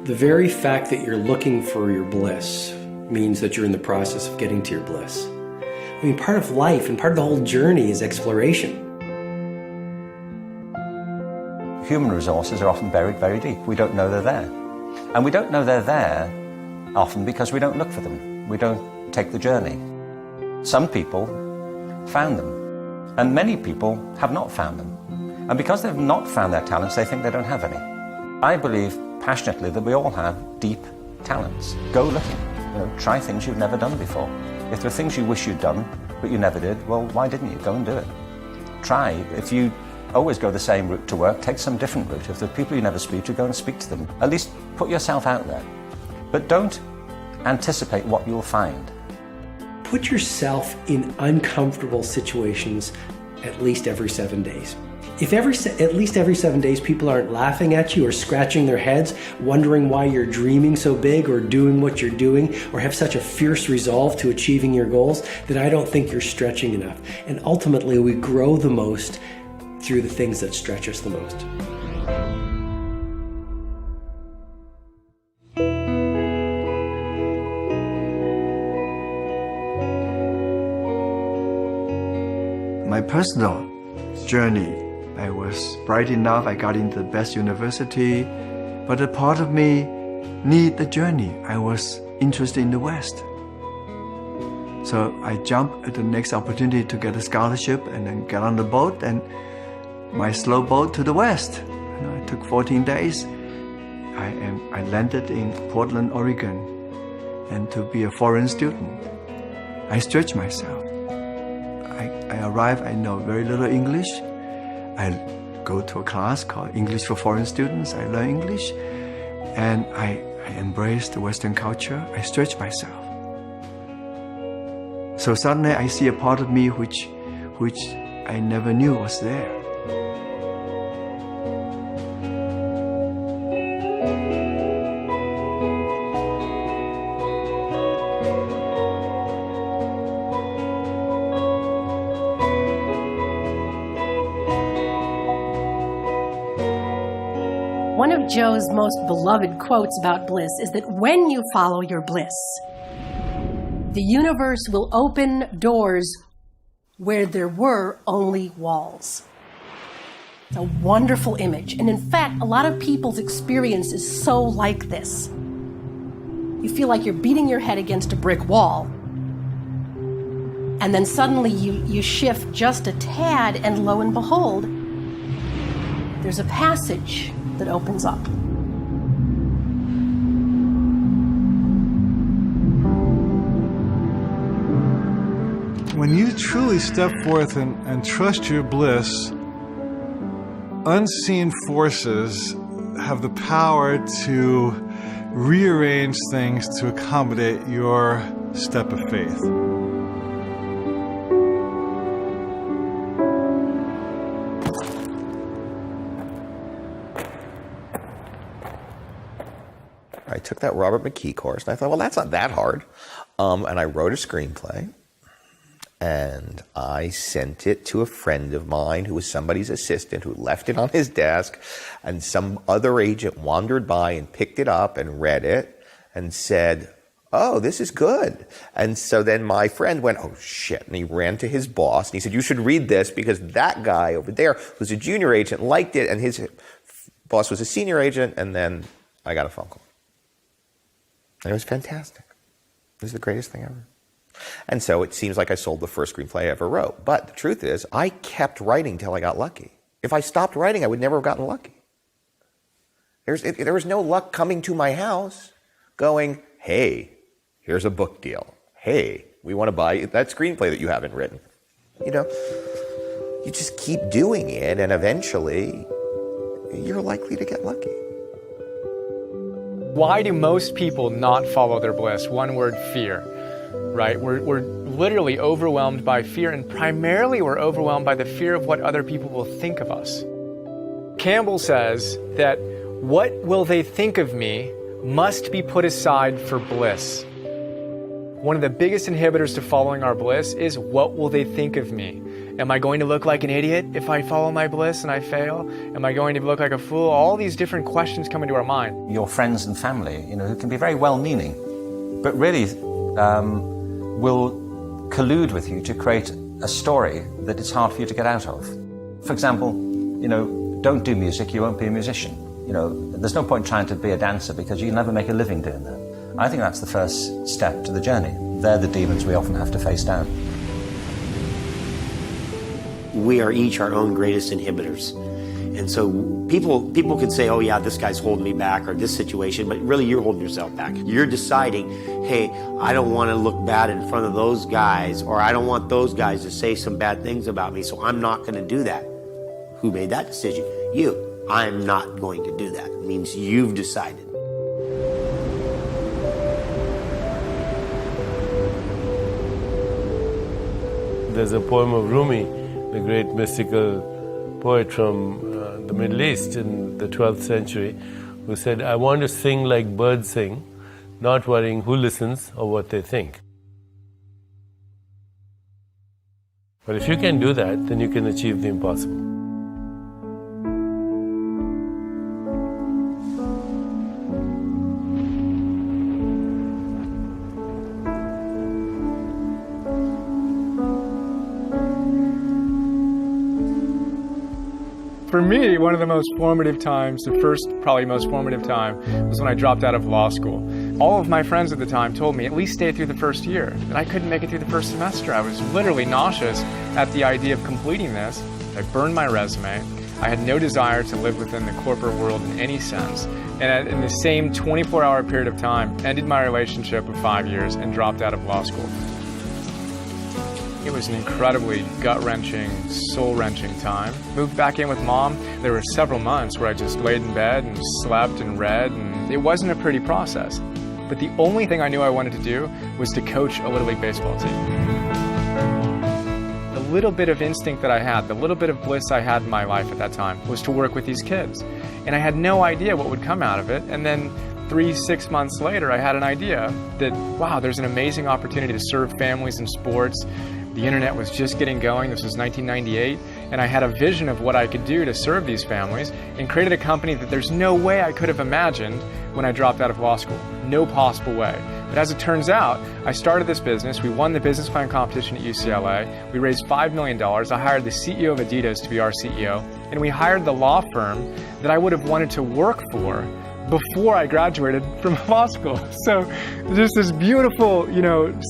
The very fact that you're looking for your bliss means that you're in the process of getting to your bliss. I mean, part of life and part of the whole journey is exploration. Human resources are often buried very deep. We don't know they're there. And we don't know they're there often because we don't look for them. We don't take the journey. Some people found them, and many people have not found them. And because they've not found their talents, they think they don't have any. I believe passionately that we all have deep talents. Go looking. Try things you've never done before. If there are things you wish you'd done, but you never did, well, why didn't you? Go and do it. Try. If you always go the same route to work, take some different route. If there are people you never speak to, go and speak to them. At least put yourself out there. But don't anticipate what you'll find. Put yourself in uncomfortable situations at least every 7 days. If at least every 7 days people aren't laughing at you or scratching their heads, wondering why you're dreaming so big or doing what you're doing or have such a fierce resolve to achieving your goals, then I don't think you're stretching enough. And ultimately, we grow the most through the things that stretch us the most. My personal journey, I was bright enough, I got into the best university, but a part of me need the journey. I was interested in the West. So I jumped at the next opportunity to get a scholarship and then get on the boat and my slow boat to the West. It took 14 days. I landed in Portland, Oregon, and to be a foreign student, I stretched myself. I arrived, I know very little English. I go to a class called English for Foreign Students. I learn English, and I embrace the Western culture. I stretch myself. So suddenly I see a part of me which I never knew was there. One of Joe's most beloved quotes about bliss is that when you follow your bliss, the universe will open doors where there were only walls. It's a wonderful image. And in fact, a lot of people's experience is so like this. You feel like you're beating your head against a brick wall. And then suddenly you shift just a tad, and lo and behold, there's a passage that opens up. When you truly step forth and trust your bliss, unseen forces have the power to rearrange things to accommodate your step of faith. I took that Robert McKee course, and I thought, well, that's not that hard. And I wrote a screenplay, and I sent it to a friend of mine who was somebody's assistant who left it on his desk, and some other agent wandered by and picked it up and read it and said, oh, this is good. And so then my friend went, oh, shit, and he ran to his boss, and he said, you should read this because that guy over there who's a junior agent liked it, and his boss was a senior agent, and then I got a phone call. And it was fantastic. It was the greatest thing ever. And so it seems like I sold the first screenplay I ever wrote. But the truth is, I kept writing till I got lucky. If I stopped writing, I would never have gotten lucky. There was no luck coming to my house going, hey, here's a book deal. Hey, we want to buy that screenplay that you haven't written. You know, you just keep doing it, and eventually you're likely to get lucky. Why do most people not follow their bliss? One word, fear, right? We're literally overwhelmed by fear, and primarily we're overwhelmed by the fear of what other people will think of us. Campbell says that what will they think of me must be put aside for bliss. One of the biggest inhibitors to following our bliss is what will they think of me? Am I going to look like an idiot if I follow my bliss and I fail? Am I going to look like a fool? All these different questions come into our mind. Your friends and family, who can be very well-meaning, but really will collude with you to create a story that it's hard for you to get out of. For example, don't do music, you won't be a musician. There's no point trying to be a dancer because you'll never make a living doing that. I think that's the first step to the journey. They're the demons we often have to face down. We are each our own greatest inhibitors. And so people could say, oh yeah, this guy's holding me back, or this situation, but really you're holding yourself back. You're deciding, hey, I don't want to look bad in front of those guys, or I don't want those guys to say some bad things about me, so I'm not going to do that. Who made that decision? You. I'm not going to do that. It means you've decided. There's a poem of Rumi, the great mystical poet from the Middle East in the 12th century, who said, I want to sing like birds sing, not worrying who listens or what they think. But if you can do that, then you can achieve the impossible. For me, one of the most formative times, the first probably most formative time, was when I dropped out of law school. All of my friends at the time told me at least stay through the first year, and I couldn't make it through the first semester. I was literally nauseous at the idea of completing this. I burned my resume. I had no desire to live within the corporate world in any sense. And in the same 24-hour period of time, ended my relationship of 5 years and dropped out of law school. It was an incredibly gut-wrenching, soul-wrenching time. Moved back in with Mom. There were several months where I just laid in bed and slept and read, and it wasn't a pretty process. But the only thing I knew I wanted to do was to coach a Little League baseball team. The little bit of instinct that I had, the little bit of bliss I had in my life at that time, was to work with these kids. And I had no idea what would come out of it, and then 3-6 months later, I had an idea that, wow, there's an amazing opportunity to serve families in sports. The internet was just getting going. This was 1998, and I had a vision of what I could do to serve these families and created a company that there's no way I could have imagined when I dropped out of law school. No possible way. But as it turns out, I started this business. We won the business plan competition at UCLA. We raised $5 million. I hired the CEO of Adidas to be our CEO, and we hired the law firm that I would have wanted to work for before I graduated from law school. So just this beautiful,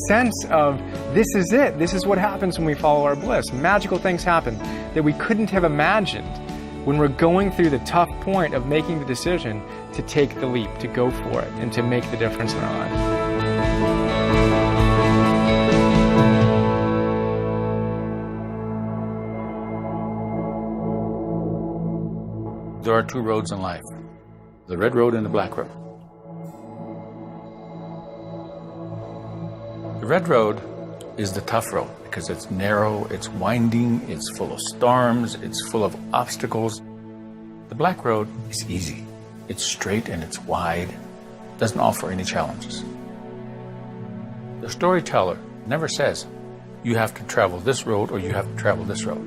sense of this is it. This is what happens when we follow our bliss. Magical things happen that we couldn't have imagined when we're going through the tough point of making the decision to take the leap, to go for it, and to make the difference in our lives. There are two roads in life, the red road and the black road. The red road is the tough road because it's narrow, it's winding, it's full of storms, it's full of obstacles. The black road is easy. It's straight and it's wide, doesn't offer any challenges. The storyteller never says, you have to travel this road or you have to travel this road.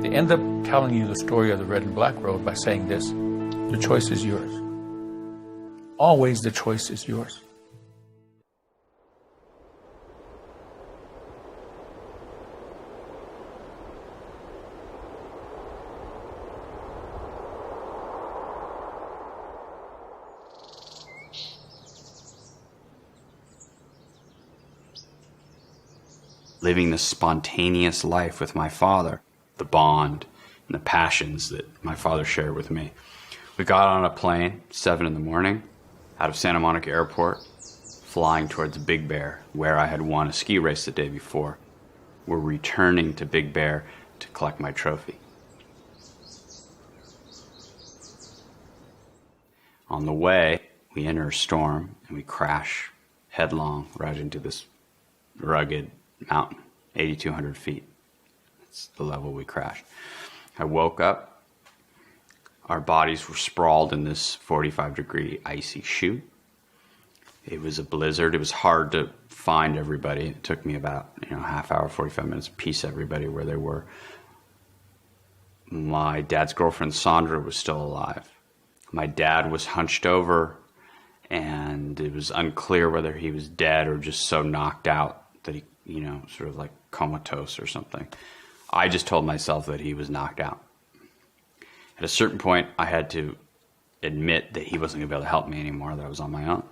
They end up telling you the story of the red and black road by saying this: the choice is yours. Always the choice is yours. Living this spontaneous life with my father, the bond and the passions that my father shared with me. We got on a plane, 7 in the morning, out of Santa Monica Airport, flying towards Big Bear, where I had won a ski race the day before. We're returning to Big Bear to collect my trophy. On the way, we enter a storm and we crash headlong right into this rugged mountain, 8,200 feet. That's the level we crashed. I woke up. Our bodies were sprawled in this 45-degree icy chute. It was a blizzard. It was hard to find everybody. It took me about half hour, 45 minutes to piece everybody where they were. My dad's girlfriend, Sandra, was still alive. My dad was hunched over, and it was unclear whether he was dead or just so knocked out that he, sort of like comatose or something. I just told myself that he was knocked out. At a certain point, I had to admit that he wasn't going to be able to help me anymore, that I was on my own.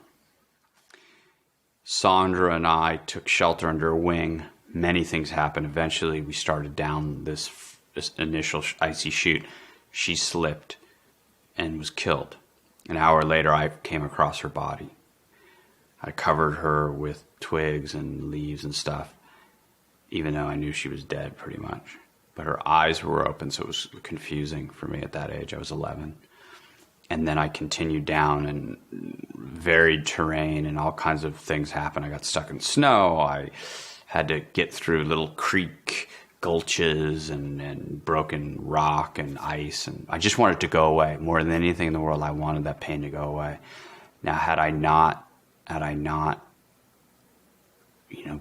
Sandra and I took shelter under a wing. Many things happened. Eventually, we started down this initial icy chute. She slipped and was killed. An hour later, I came across her body. I covered her with twigs and leaves and stuff, even though I knew she was dead pretty much. But her eyes were open, so it was confusing for me at that age. I was 11. And then I continued down, and varied terrain and all kinds of things happened. I got stuck in snow. I had to get through little creek gulches and broken rock and ice. And I just wanted it to go away. More than anything in the world, I wanted that pain to go away. Now, had I not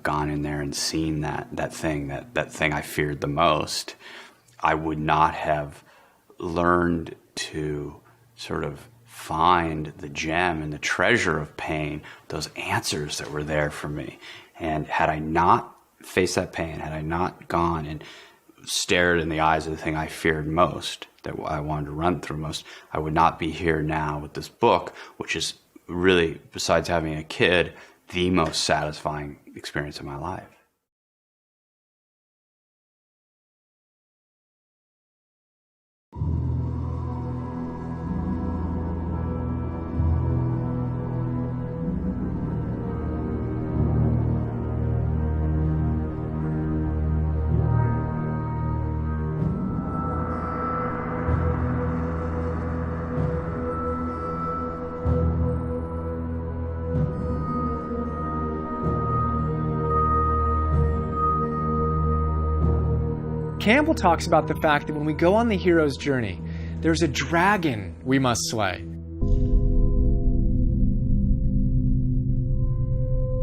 gone in there and seen that thing I feared the most, I would not have learned to sort of find the gem and the treasure of pain, those answers that were there for me. And had I not faced that pain, had I not gone and stared in the eyes of the thing I feared most, that I wanted to run through most, I would not be here now with this book, which is really, besides having a kid, the most satisfying experience of my life. Campbell talks about the fact that when we go on the hero's journey, there's a dragon we must slay.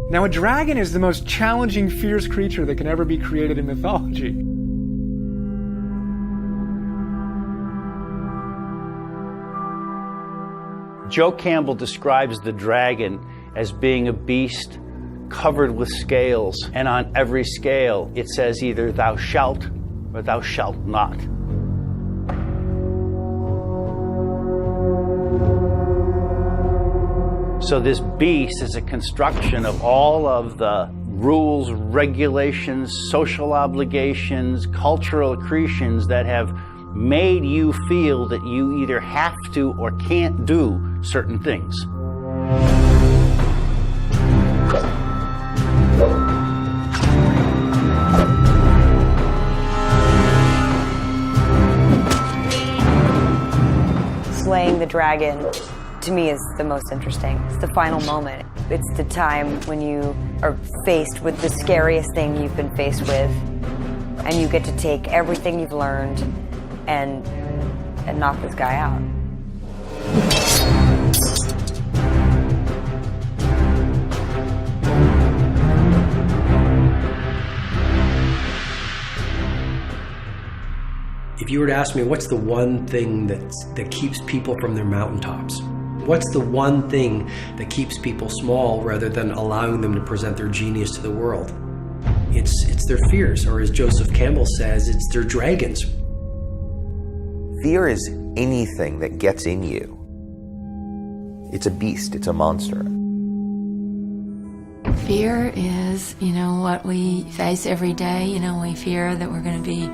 Now, a dragon is the most challenging, fierce creature that can ever be created in mythology. Joe Campbell describes the dragon as being a beast covered with scales, and on every scale it says either thou shalt or thou shalt not. So this beast is a construction of all of the rules, regulations, social obligations, cultural accretions that have made you feel that you either have to or can't do certain things. Slaying the dragon to me is the most interesting. It's the final moment. It's the time when you are faced with the scariest thing you've been faced with, and you get to take everything you've learned and knock this guy out. If you were to ask me, what's the one thing that keeps people from their mountaintops? What's the one thing that keeps people small rather than allowing them to present their genius to the world? It's their fears, or as Joseph Campbell says, it's their dragons. Fear is anything that gets in you. It's a beast, it's a monster. Fear is, what we face every day. We fear that we're going to be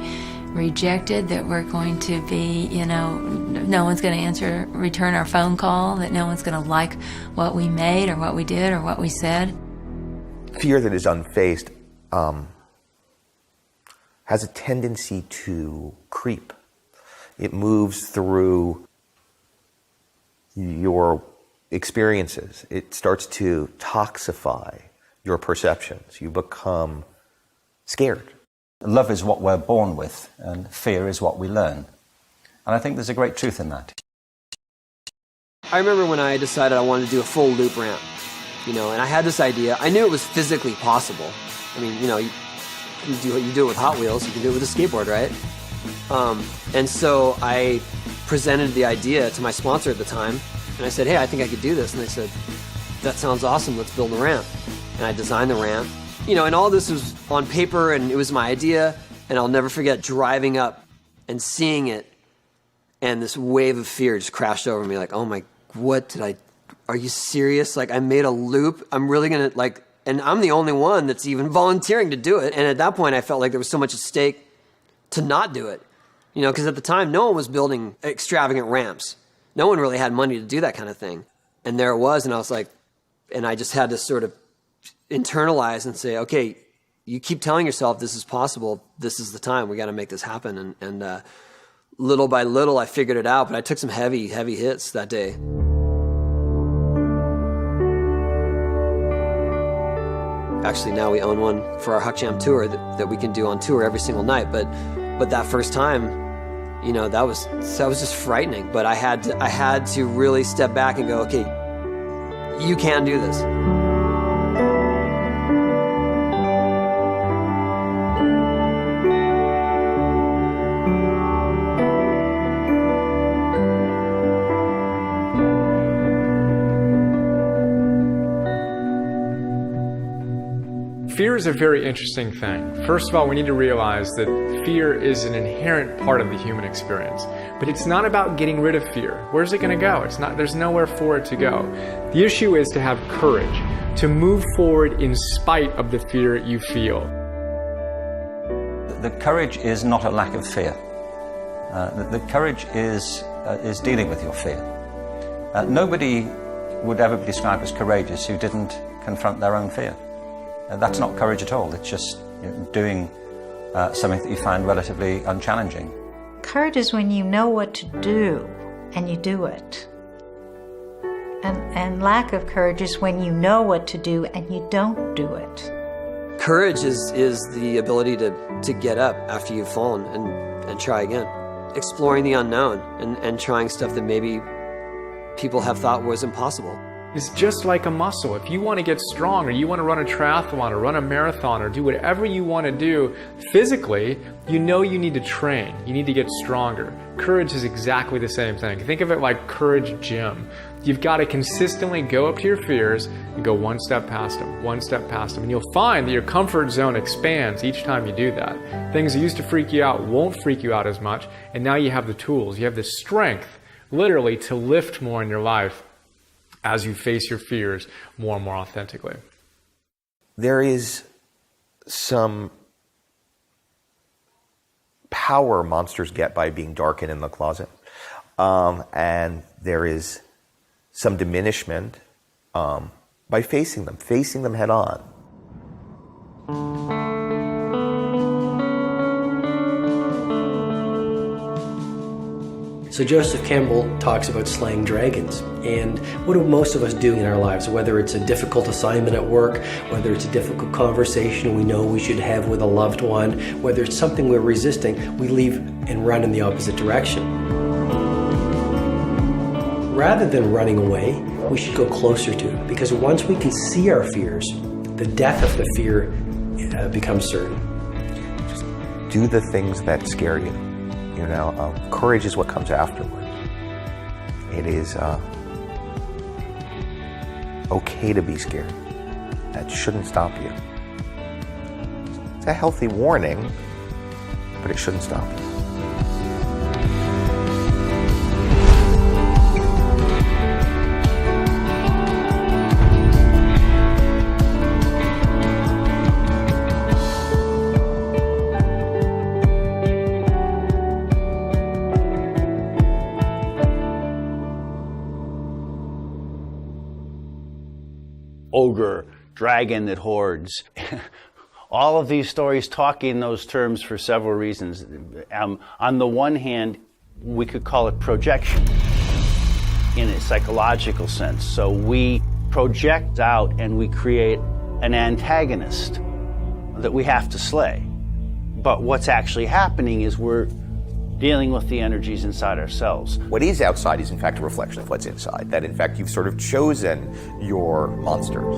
rejected, that we're going to be, no one's going to return our phone call, that no one's going to like what we made or what we did or what we said. Fear that is unfaced has a tendency to creep. It moves through your experiences. It starts to toxify your perceptions. You become scared. Love is what we're born with, and fear is what we learn. And I think there's a great truth in that. I remember when I decided I wanted to do a full loop ramp, and I had this idea. I knew it was physically possible. I mean, you do it with Hot Wheels, you can do it with a skateboard, right? And so I presented the idea to my sponsor at the time, and I said, hey, I think I could do this. And they said, that sounds awesome, let's build a ramp. And I designed the ramp. And all this was on paper, and it was my idea, and I'll never forget driving up and seeing it, and this wave of fear just crashed over me, like, oh my, are you serious? Like, I made a loop, I'm really gonna, and I'm the only one that's even volunteering to do it, and at that point I felt like there was so much at stake to not do it, because at the time no one was building extravagant ramps. No one really had money to do that kind of thing. And there it was, and I was like, and I just had to sort of internalize and say, okay, you keep telling yourself this is possible, this is the time, we got to make this happen. And little by little I figured it out, but I took some heavy hits that day. Actually, now we own one for our Huck Jam tour that we can do on tour every single night, but that first time, that was just frightening. But I had to really step back and go, okay, you can do this. Fear is a very interesting thing. First of all, we need to realize that fear is an inherent part of the human experience. But it's not about getting rid of fear. Where's it going to go? There's nowhere for it to go. The issue is to have courage, to move forward in spite of the fear you feel. The courage is not a lack of fear. The courage is dealing with your fear. Nobody would ever be described as courageous who didn't confront their own fear. That's not courage at all. It's just doing something that you find relatively unchallenging. Courage is when you know what to do and you do it. And lack of courage is when you know what to do and you don't do it. Courage is the ability to get up after you've fallen and try again. Exploring the unknown and trying stuff that maybe people have thought was impossible. It's just like a muscle. If you want to get strong, or you want to run a triathlon or run a marathon or do whatever you want to do physically, you need to train. You need to get stronger. Courage is exactly the same thing. Think of it like Courage Gym. You've got to consistently go up to your fears and go one step past them, one step past them. And you'll find that your comfort zone expands each time you do that. Things that used to freak you out won't freak you out as much. And now you have the tools. You have the strength, literally, to lift more in your life as you face your fears more and more authentically. There is some power monsters get by being darkened in the closet. And there is some diminishment by facing them head on. So Joseph Campbell talks about slaying dragons. And what do most of us do in our lives? Whether it's a difficult assignment at work, whether it's a difficult conversation we know we should have with a loved one, whether it's something we're resisting, we leave and run in the opposite direction. Rather than running away, we should go closer to it, because once we can see our fears, the death of the fear becomes certain. Just do the things that scare you. You know, courage is what comes afterward. It is okay to be scared. That shouldn't stop you. It's a healthy warning, but it shouldn't stop you. Ogre, dragon that hoards. All of these stories talk in those terms for several reasons. On the one hand, we could call it projection in a psychological sense. So we project out and we create an antagonist that we have to slay. But what's actually happening is we're dealing with the energies inside ourselves. What is outside is in fact a reflection of what's inside, that in fact you've sort of chosen your monsters.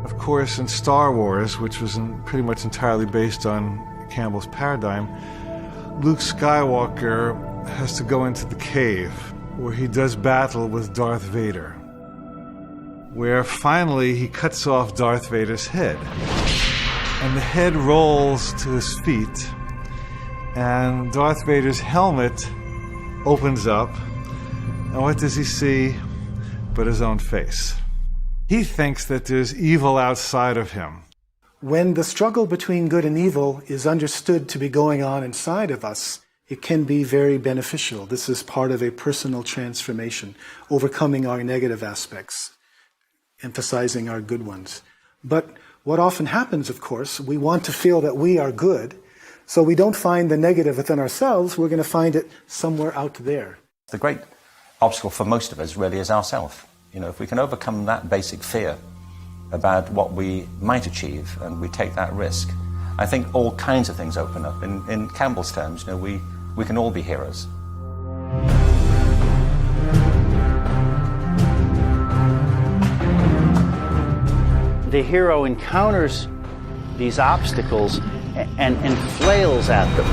Of course, in Star Wars, which was pretty much entirely based on Campbell's paradigm, Luke Skywalker has to go into the cave where he does battle with Darth Vader, where finally he cuts off Darth Vader's head. And the head rolls to his feet, and Darth Vader's helmet opens up, and what does he see but his own face? He thinks that there's evil outside of him. When the struggle between good and evil is understood to be going on inside of us, it can be very beneficial. This is part of a personal transformation, overcoming our negative aspects, emphasizing our good ones. But what often happens, of course, we want to feel that we are good, so we don't find the negative within ourselves, we're going to find it somewhere out there. The great obstacle for most of us really is ourself. You know, if we can overcome that basic fear about what we might achieve and we take that risk, I think all kinds of things open up. In Campbell's terms, you know, we can all be heroes. The hero encounters these obstacles and flails at them.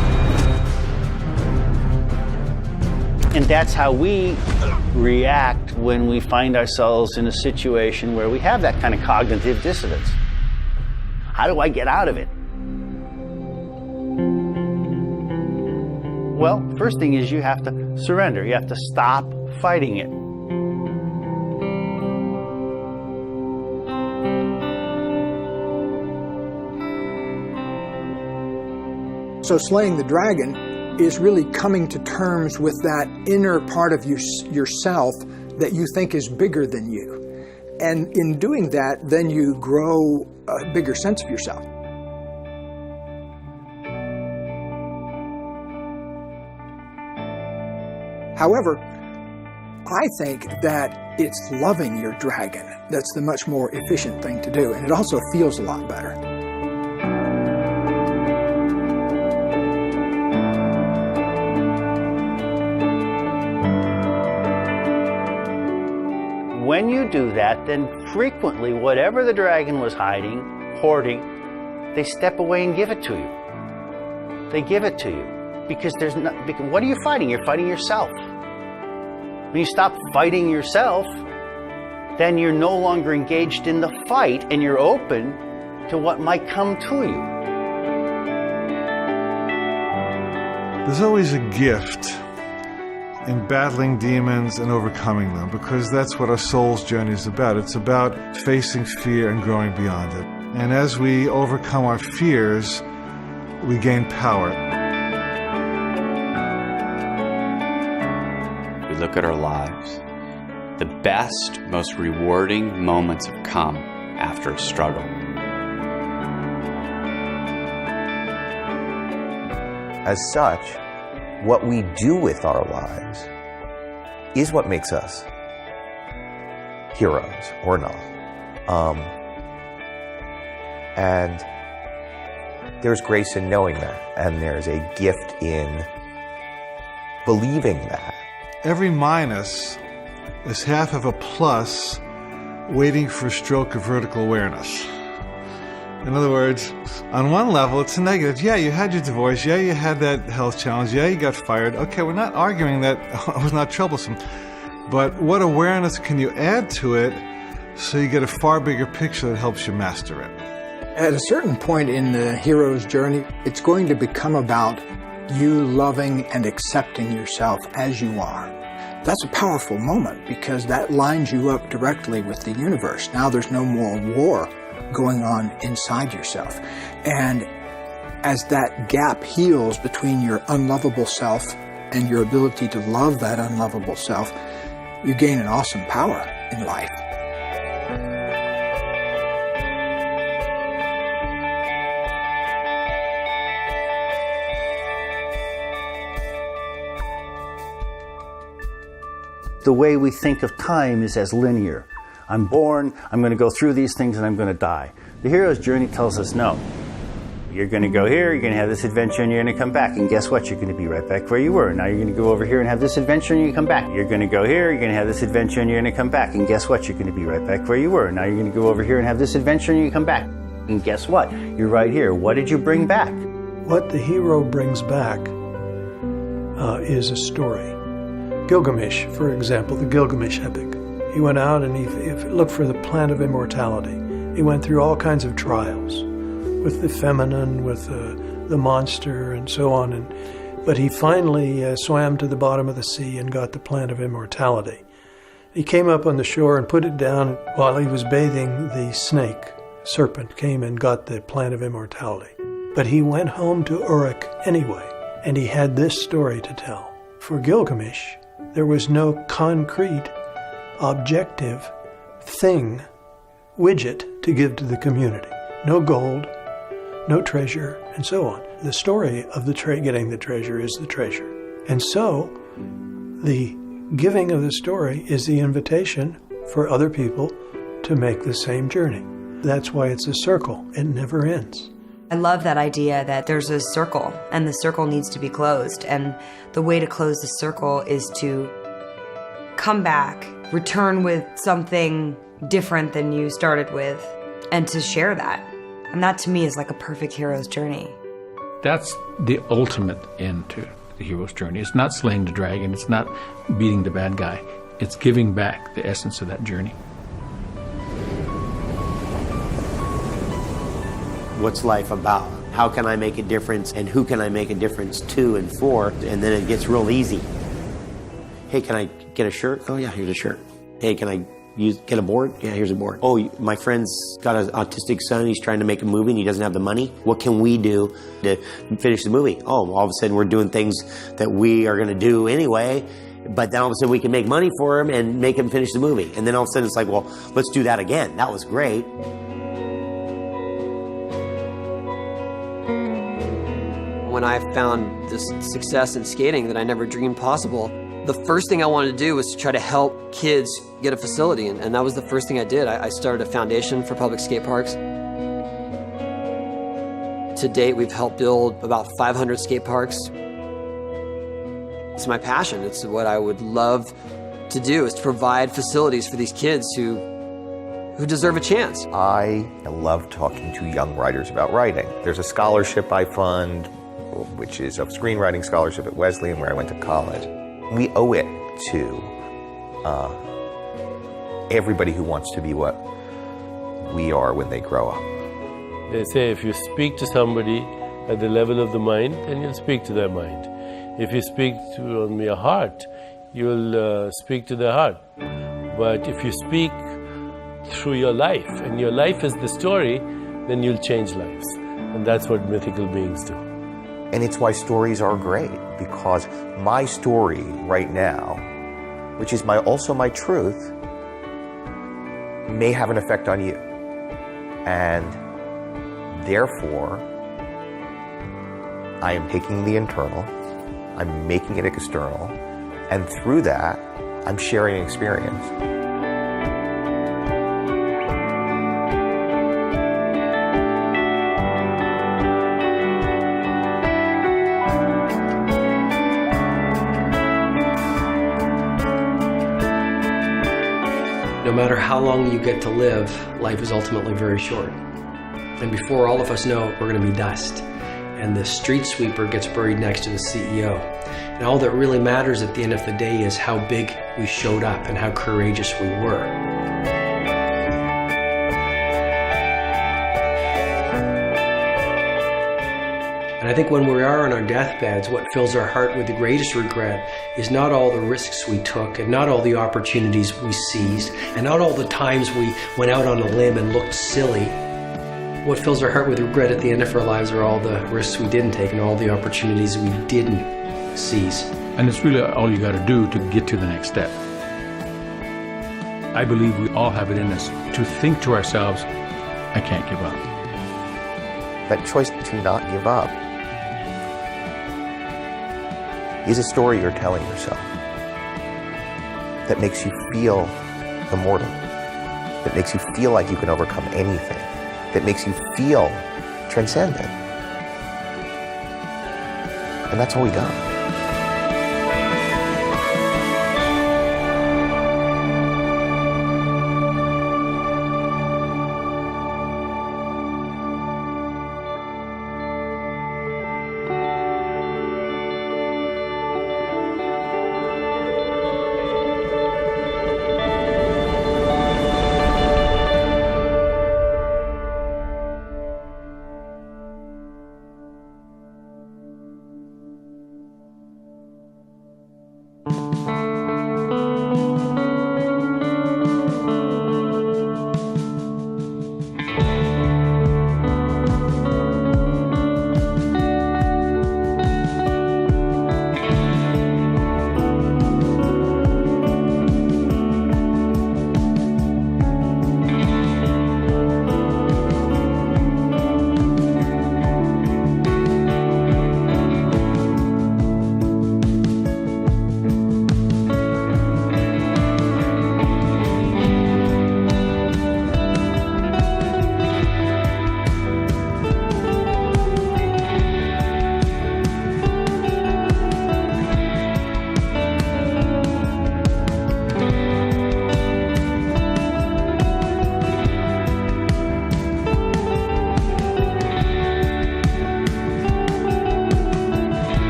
And that's how we react when we find ourselves in a situation where we have that kind of cognitive dissonance. How do I get out of it? Well, first thing is you have to surrender. You have to stop fighting it. So slaying the dragon is really coming to terms with that inner part of yourself that you think is bigger than you. And in doing that, then you grow a bigger sense of yourself. However, I think that it's loving your dragon that's the much more efficient thing to do, and it also feels a lot better. When you do that, then frequently whatever the dragon was hiding, hoarding, they step away and give it to you. They give it to you. Because what are you fighting? You're fighting yourself. When you stop fighting yourself, then you're no longer engaged in the fight and you're open to what might come to you. There's always a gift in battling demons and overcoming them, because that's what our soul's journey is about. It's about facing fear and growing beyond it. And as we overcome our fears, we gain power. We look at our lives. The best, most rewarding moments have come after a struggle. as such, what we do with our lives is what makes us heroes or not. And there's grace in knowing that, and there's a gift in believing that. Every minus is half of a plus waiting for a stroke of vertical awareness. In other words, on one level, it's a negative. Yeah, you had your divorce. Yeah, you had that health challenge. Yeah, you got fired. Okay, we're not arguing that it was not troublesome. But what awareness can you add to it so you get a far bigger picture that helps you master it? At a certain point in the hero's journey, it's going to become about you loving and accepting yourself as you are. That's a powerful moment because that lines you up directly with the universe. Now there's no more war going on inside yourself. And as that gap heals between your unlovable self and your ability to love that unlovable self, you gain an awesome power in life. The way we think of time is as linear. I'm born, I'm going to go through these things, and I'm going to die. The hero's journey tells us no. You're going to go here, you're going to have this adventure, and you're going to come back. And guess what? You're going to be right back where you were. Now you're going to go over here and have this adventure, and you come back. You're going to go here, you're going to have this adventure, and you're going to come back. And guess what? You're going to be right back where you were. Now you're going to go over here and have this adventure, and you come back. And guess what? You're right here. What did you bring back? What the hero brings back is a story. Gilgamesh, for example, the Gilgamesh epic. He went out and he looked for the plant of immortality. He went through all kinds of trials with the feminine, with the monster, and so on. But he finally swam to the bottom of the sea and got the plant of immortality. He came up on the shore and put it down. While he was bathing, the serpent came and got the plant of immortality. But he went home to Uruk anyway, and he had this story to tell. For Gilgamesh, there was no concrete, objective thing, widget to give to the community. No gold, no treasure, and so on. The story of getting the treasure is the treasure. And so, the giving of the story is the invitation for other people to make the same journey. That's why it's a circle. It never ends. I love that idea that there's a circle and the circle needs to be closed. And the way to close the circle is to come back, return with something different than you started with, and to share that. And that to me is like a perfect hero's journey. That's the ultimate end to the hero's journey. It's not slaying the dragon. It's not beating the bad guy. It's giving back the essence of that journey. What's life about? How can I make a difference, and who can I make a difference to and for? And then it gets real easy. Hey, can I get a shirt? Oh yeah, here's a shirt. Hey, can I get a board? Yeah, here's a board. Oh, my friend's got an autistic son. He's trying to make a movie and he doesn't have the money. What can we do to finish the movie? Oh, all of a sudden we're doing things that we are going to do anyway, but then all of a sudden we can make money for him and make him finish the movie. And then all of a sudden it's like, well, let's do that again. That was great. When I found this success in skating that I never dreamed possible, the first thing I wanted to do was to try to help kids get a facility, and that was the first thing I did. I started a foundation for public skate parks. To date, we've helped build about 500 skate parks. It's my passion. It's what I would love to do, is to provide facilities for these kids who deserve a chance. I love talking to young writers about writing. There's a scholarship I fund, which is a screenwriting scholarship at Wesleyan, where I went to college. We owe it to everybody who wants to be what we are when they grow up. They say if you speak to somebody at the level of the mind, then you'll speak to their mind. If you speak on your heart, you'll speak to their heart. But if you speak through your life, and your life is the story, then you'll change lives. And that's what mythical beings do. And it's why stories are great, because my story right now, which is also my truth, may have an effect on you. And therefore, I am taking the internal, I'm making it external, and through that, I'm sharing experience. No matter how long you get to live, life is ultimately very short. And before all of us know it, we're going to be dust. And the street sweeper gets buried next to the CEO. And all that really matters at the end of the day is how big we showed up and how courageous we were. And I think when we are on our deathbeds, what fills our heart with the greatest regret is not all the risks we took and not all the opportunities we seized and not all the times we went out on a limb and looked silly. What fills our heart with regret at the end of our lives are all the risks we didn't take and all the opportunities we didn't seize. And it's really all you got to do to get to the next step. I believe we all have it in us to think to ourselves, I can't give up. That choice to not give up is a story you're telling yourself that makes you feel immortal, that makes you feel like you can overcome anything, that makes you feel transcendent. And that's all we got.